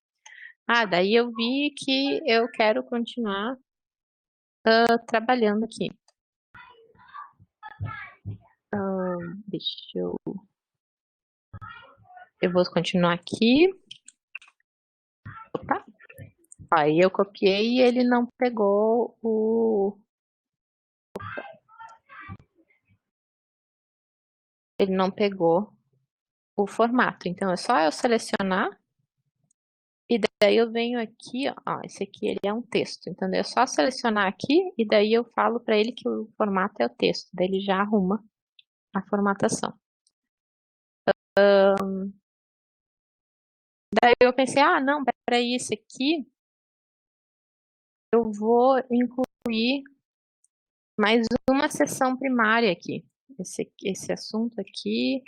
Daí eu vi que eu quero continuar trabalhando aqui. Deixa eu... Eu vou continuar aqui. Opa. Aí eu copiei e ele não pegou Ele não pegou o formato. Então, é só eu selecionar. E daí eu venho aqui, ó, esse aqui ele é um texto. Então, é só selecionar aqui e daí eu falo para ele que o formato é o texto. Daí ele já arruma a formatação. Daí eu pensei, não, para isso aqui eu vou incluir mais uma seção primária aqui. Esse assunto aqui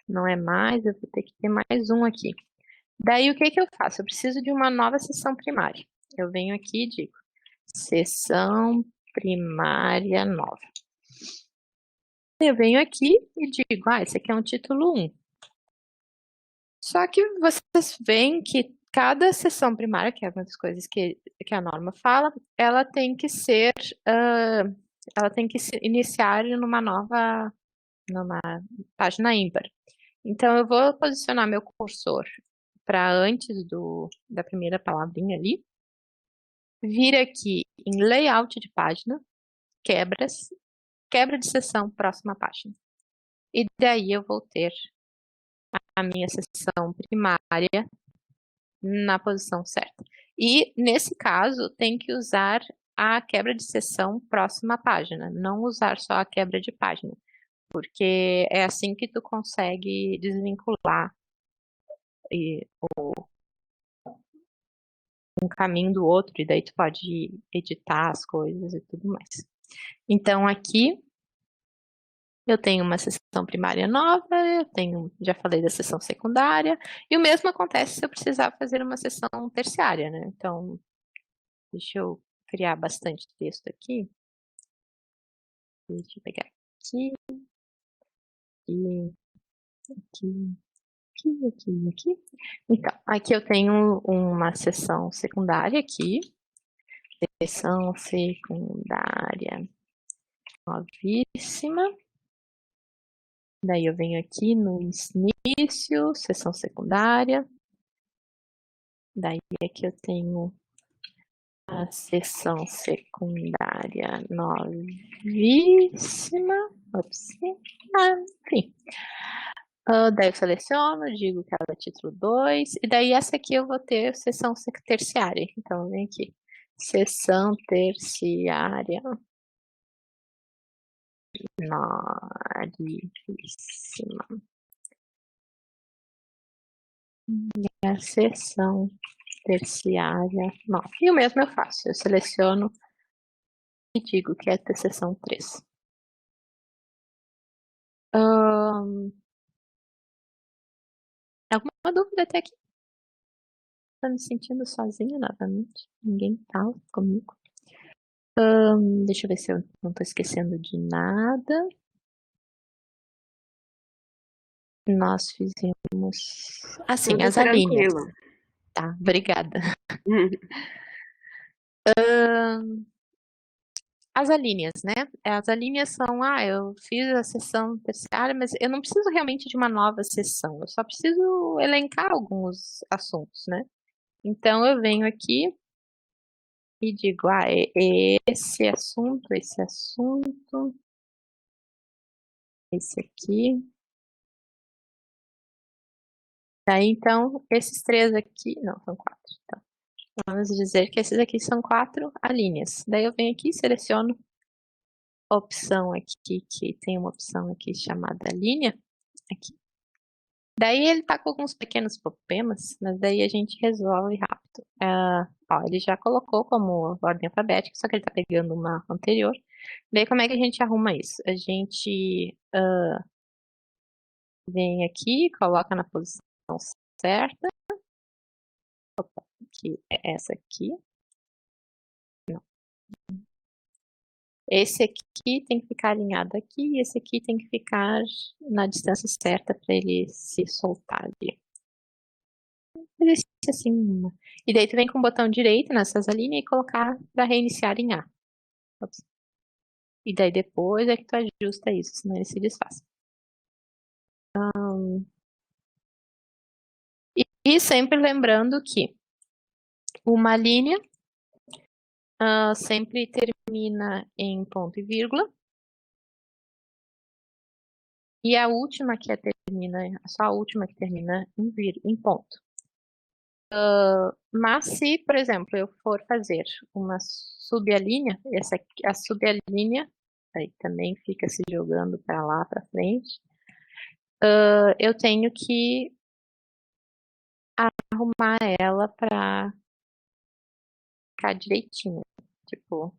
não é mais, eu vou ter que ter mais um aqui. Daí o que eu faço? Eu preciso de uma nova seção primária. Eu venho aqui e digo, seção primária nova. Eu venho aqui e digo, esse aqui é um título 1. Só que vocês veem que cada seção primária, que é uma das coisas que a norma fala, ela tem que ser, ela tem que se iniciar numa página ímpar. Então, eu vou posicionar meu cursor para antes da primeira palavrinha ali, vir aqui em layout de página, quebra de seção, próxima página. E daí eu vou ter a minha seção primária na posição certa. E, nesse caso, tem que usar a quebra de seção próxima página, não usar só a quebra de página, porque é assim que tu consegue desvincular um caminho do outro, e daí tu pode editar as coisas e tudo mais. Então, aqui eu tenho uma seção primária nova, já falei da seção secundária, e o mesmo acontece se eu precisar fazer uma seção terciária, né? Então, deixa eu criar bastante texto aqui. Deixa eu pegar aqui, aqui. Então, aqui eu tenho uma seção secundária aqui. Seção secundária novíssima. Daí eu venho aqui no início, seção secundária. Daí aqui eu tenho A seção secundária novíssima. Ops. Enfim. Daí eu seleciono, digo que ela é título 2, e daí essa aqui eu vou ter seção terciária. Então, vem aqui. Seção terciária novíssima. E a seção terciária nova. E o mesmo eu faço. Eu seleciono e digo que é a seção 3. Alguma dúvida até aqui? Tô me sentindo sozinha novamente. Ninguém tá comigo. Deixa eu ver se eu não tô esquecendo de nada. Nós fizemos. Assim, Tudo as alíneas. tranquilo. Tá, obrigada. As alíneas, né? As alíneas são, eu fiz a sessão terciária, mas eu não preciso realmente de uma nova sessão. Eu só preciso elencar alguns assuntos, né? Então, eu venho aqui e digo, esse assunto, esse aqui. Daí, então, esses 3 aqui, não, são 4. Então, vamos dizer que esses aqui são 4 alíneas. Daí eu venho aqui e seleciono a opção aqui, que tem uma opção aqui chamada linha, aqui. Daí ele tá com alguns pequenos problemas, mas daí a gente resolve rápido. Ele já colocou como ordem alfabética, só que ele tá pegando uma anterior. Daí como é que a gente arruma isso? A gente vem aqui, coloca na posição certa. Opa, que é essa aqui. Não. Esse aqui tem que ficar alinhado aqui, e esse aqui tem que ficar na distância certa para ele se soltar ali. Assim. E daí tu vem com o botão direito nessas linhas e colocar para reiniciar em A. E daí depois é que tu ajusta isso, senão ele se desfaz. E sempre lembrando que uma linha sempre termina em ponto e vírgula. E a última que só a última que termina em ponto. Mas se, por exemplo, eu for fazer uma subalínea, essa aqui, a subalínea, aí também fica se jogando para lá, para frente, eu tenho que arrumar ela para ficar direitinho. Tipo,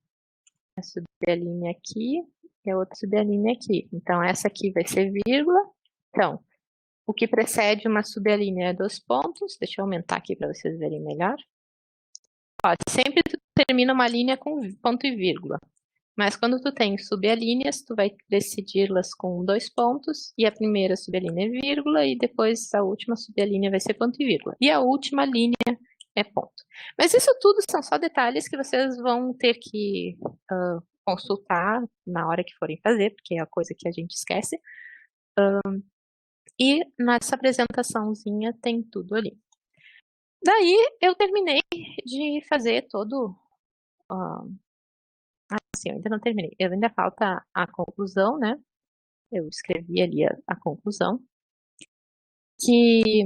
a subalínea aqui e a outra subalínea aqui. Então, essa aqui vai ser vírgula. Então, o que precede uma subalínea é 2 pontos. Deixa eu aumentar aqui para vocês verem melhor. Sempre tu termina uma linha com ponto e vírgula. Mas quando tu tem subalíneas, tu vai decidir-las com 2 pontos, e a primeira subalínea é vírgula, e depois a última subalínea vai ser ponto e vírgula. E a última linha é ponto. Mas isso tudo são só detalhes que vocês vão ter que consultar na hora que forem fazer, porque é a coisa que a gente esquece. E nessa apresentaçãozinha tem tudo ali. Daí eu terminei de fazer todo. Assim, eu ainda não terminei. Eu ainda falta a conclusão, né? Eu escrevi ali a conclusão. Que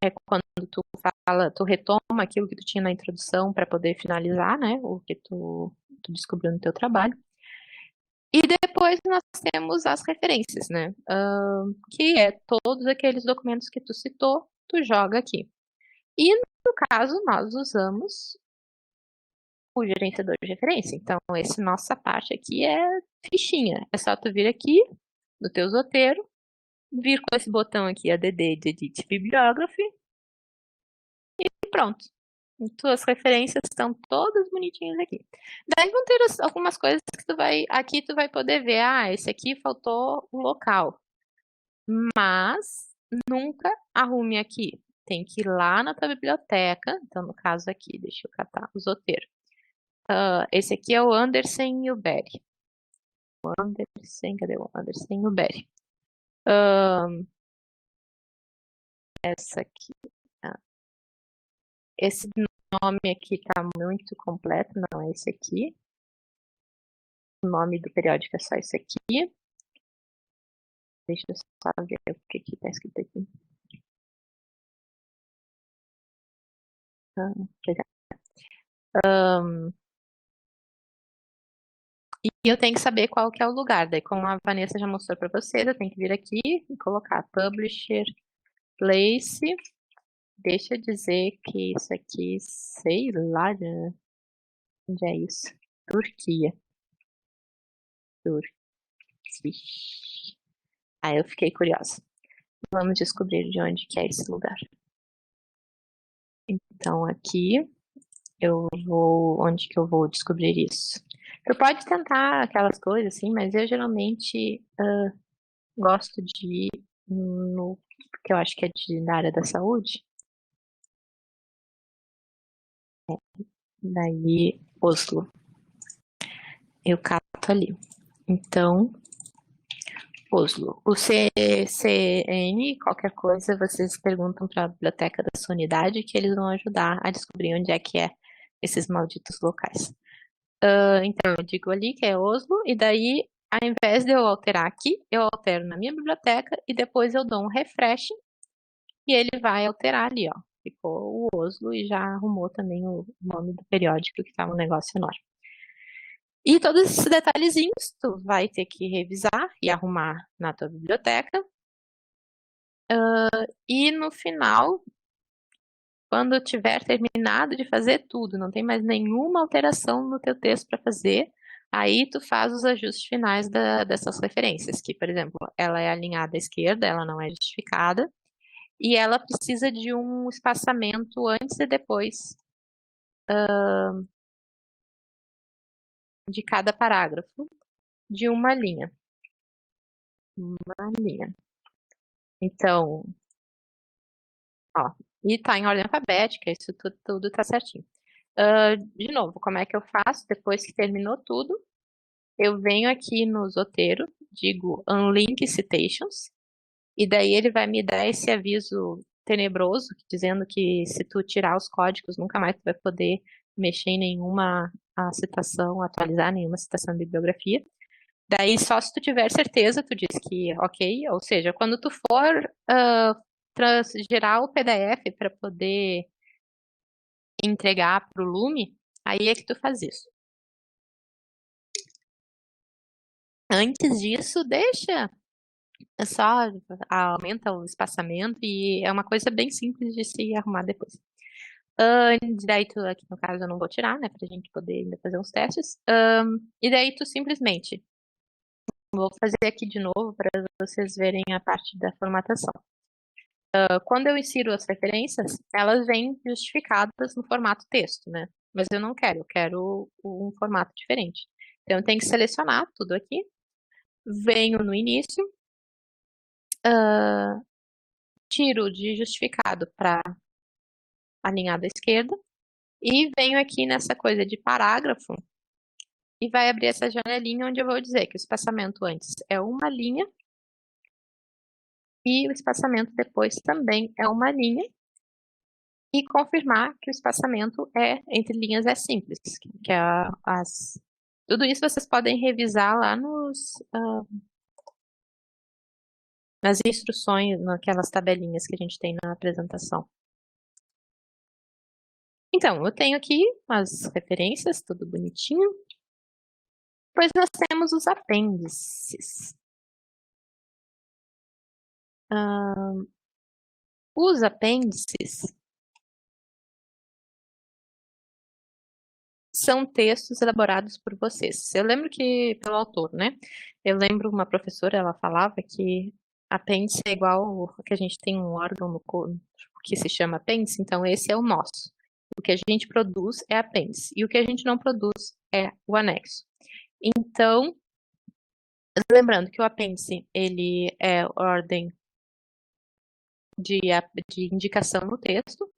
é quando tu retoma aquilo que tu tinha na introdução para poder finalizar, né? O que tu descobriu no teu trabalho. E depois nós temos as referências, né? Que é todos aqueles documentos que tu citou, tu joga aqui. E no caso, nós usamos o gerenciador de referência. Então, nossa parte aqui é fichinha. É só tu vir aqui no teu roteiro, vir com esse botão aqui, ADD de Edit Bibliography, e pronto. Tuas referências estão todas bonitinhas aqui. Daí vão ter algumas coisas que aqui tu vai poder ver, esse aqui faltou o local. Mas nunca arrume aqui. Tem que ir lá na tua biblioteca. Então, no caso aqui, deixa eu catar o roteiro. Esse aqui é o Andersen e o Berry. Cadê o Andersen e o Berry? Essa aqui. esse nome aqui tá muito completo, não é esse aqui. O nome do periódico é só esse aqui. Deixa eu só ver o que está escrito aqui. E eu tenho que saber qual que é o lugar. Daí, como a Vanessa já mostrou para vocês, eu tenho que vir aqui e colocar Publisher Place. Deixa eu dizer que isso aqui, sei lá, onde é isso? Turquia. Aí eu fiquei curiosa. Vamos descobrir de onde que é esse lugar. Então, aqui eu vou... Onde que eu vou descobrir isso? Tu pode tentar aquelas coisas, assim, mas eu geralmente gosto de ir no... Porque eu acho que é da área da saúde. Daí, Oslo. Eu cato ali. Então, Oslo. O CCN, qualquer coisa, vocês perguntam para a biblioteca da sua unidade que eles vão ajudar a descobrir onde é que é esses malditos locais. Então, eu digo ali que é Oslo, e daí, ao invés de eu alterar aqui, eu altero na minha biblioteca e depois eu dou um refresh e ele vai alterar ali, ó. Ficou o Oslo e já arrumou também o nome do periódico, que estava um negócio enorme. E todos esses detalhezinhos tu vai ter que revisar e arrumar na tua biblioteca. E no final, quando tiver terminado de fazer tudo, não tem mais nenhuma alteração no teu texto para fazer, aí tu faz os ajustes finais dessas referências, que, por exemplo, ela é alinhada à esquerda, ela não é justificada, e ela precisa de um espaçamento antes e depois de cada parágrafo, de uma linha. Uma linha. Então, ó, e tá em ordem alfabética, isso tudo tá certinho. De novo, como é que eu faço? Depois que terminou tudo, eu venho aqui no Zotero, digo Unlink Citations, e daí ele vai me dar esse aviso tenebroso, dizendo que se tu tirar os códigos, nunca mais tu vai poder mexer em nenhuma citação, atualizar nenhuma citação de bibliografia. Daí, só se tu tiver certeza, tu diz que ok, ou seja, quando tu for gerar o PDF para poder entregar para o Lume, aí é que tu faz isso. Antes disso, deixa, só aumenta o espaçamento e é uma coisa bem simples de se arrumar depois. Daí tu, aqui no caso, eu não vou tirar, né, pra gente poder ainda fazer uns testes. E daí tu simplesmente, vou fazer aqui de novo para vocês verem a parte da formatação. Quando eu insiro as referências, elas vêm justificadas no formato texto, né? Mas eu não quero, eu quero um formato diferente. Então, eu tenho que selecionar tudo aqui, venho no início, tiro de justificado para alinhado à esquerda, e venho aqui nessa coisa de parágrafo, e vai abrir essa janelinha onde eu vou dizer que o espaçamento antes é uma linha, e o espaçamento depois também é uma linha, e confirmar que o espaçamento entre linhas é simples, que é tudo isso vocês podem revisar lá nas instruções, naquelas tabelinhas que a gente tem na apresentação. Então, eu tenho aqui as referências, tudo bonitinho. Depois nós temos os apêndices. Os apêndices são textos elaborados por vocês. Eu lembro que, pelo autor, né? Eu lembro uma professora, ela falava que apêndice é igual que a gente tem um órgão no corpo que se chama apêndice, então esse é o nosso. O que a gente produz é apêndice, e o que a gente não produz é o anexo. Então, lembrando que o apêndice, ele é ordem de indicação no texto.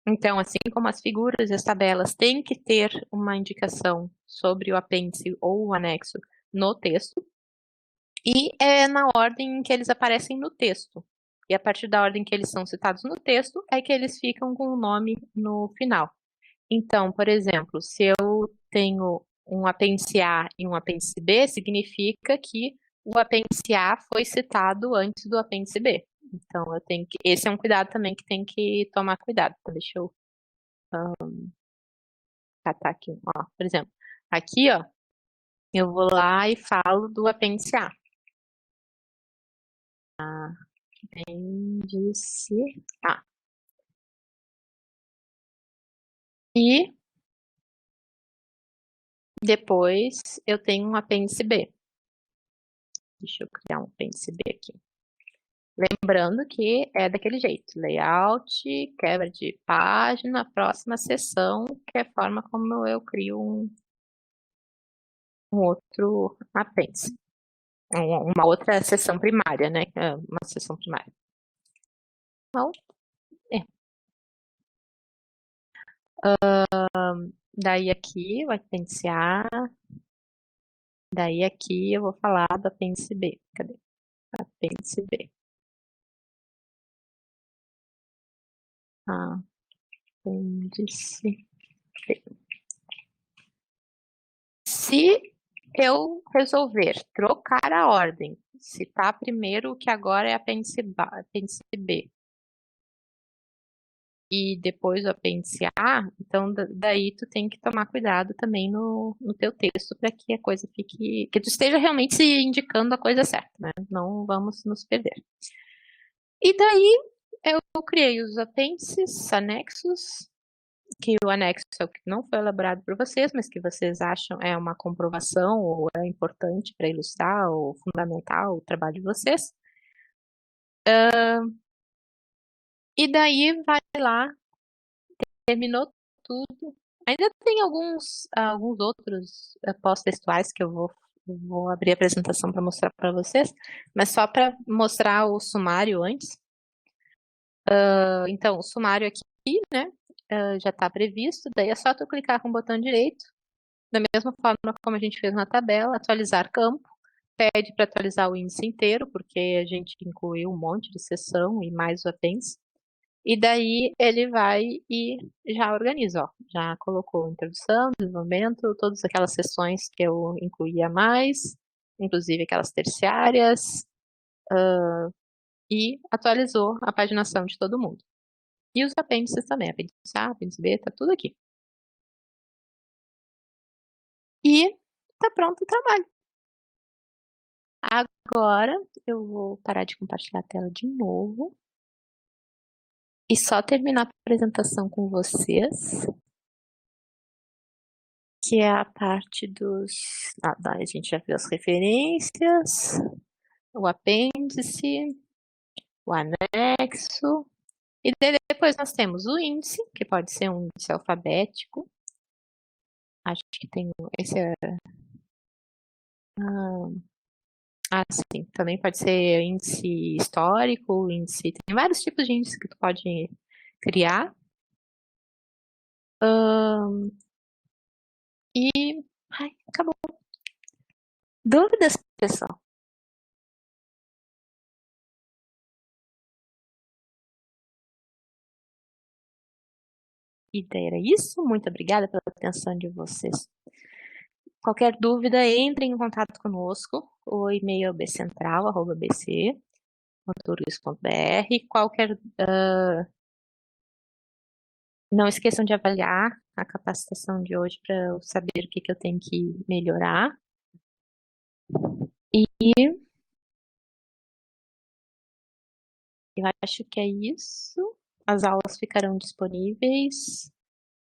Então, assim como as figuras e as tabelas têm que ter uma indicação sobre o apêndice ou o anexo no texto, e é na ordem em que eles aparecem no texto. E a partir da ordem que eles são citados no texto, é que eles ficam com o nome no final. Então, por exemplo, se eu tenho um apêndice A e um apêndice B, significa que o apêndice A foi citado antes do apêndice B. Então, eu tenho que. Esse é um cuidado também que tem que tomar cuidado. Então, deixa eu catar aqui. Ó, por exemplo, aqui, ó, eu vou lá e falo do apêndice A. Apêndice A. E depois eu tenho um apêndice B. Deixa eu criar um apêndice B aqui. Lembrando que é daquele jeito, layout, quebra de página, próxima seção, que é a forma como eu crio um outro apêndice. Uma outra seção primária, né? Uma seção primária. Então, daí aqui o apêndice A, daí aqui eu vou falar do apêndice B. Cadê? Apêndice B. Apêndice B. Se eu resolver trocar a ordem, citar primeiro o que agora é apêndice B, e depois o apêndice A, então daí tu tem que tomar cuidado também no teu texto para que a coisa fique, que tu esteja realmente se indicando a coisa certa, né? Não vamos nos perder. E daí eu criei os apêndices, anexos, que o anexo é o que não foi elaborado por vocês, mas que vocês acham é uma comprovação ou é importante para ilustrar ou fundamentar o trabalho de vocês. E daí vai lá, terminou tudo. Ainda tem alguns outros pós-textuais que eu vou abrir a apresentação para mostrar para vocês, mas só para mostrar o sumário antes. Então, o sumário aqui, né, já está previsto, daí é só tu clicar com o botão direito, da mesma forma como a gente fez na tabela, atualizar campo, pede para atualizar o índice inteiro, porque a gente incluiu um monte de seção e mais o apêndice. E daí ele vai e já organiza, ó. Já colocou introdução, desenvolvimento, todas aquelas sessões que eu incluía mais, inclusive aquelas terciárias, e atualizou a paginação de todo mundo. E os apêndices também, apêndice A, apêndice B, tá tudo aqui. E tá pronto o trabalho. Agora eu vou parar de compartilhar a tela de novo. E só terminar a apresentação com vocês, que é a parte dos... a gente já viu as referências, o apêndice, o anexo, e depois nós temos o índice, que pode ser um índice alfabético. Acho que tem esse... sim, também pode ser índice histórico, índice... Tem vários tipos de índice que tu pode criar. E... Ai, acabou. Dúvidas, pessoal? E daí era isso. Muito obrigada pela atenção de vocês. Qualquer dúvida, entre em contato conosco. O e-mail é bcentral@bc.turgs.br. Não esqueçam de avaliar a capacitação de hoje para eu saber o que eu tenho que melhorar. E eu acho que é isso. As aulas ficarão disponíveis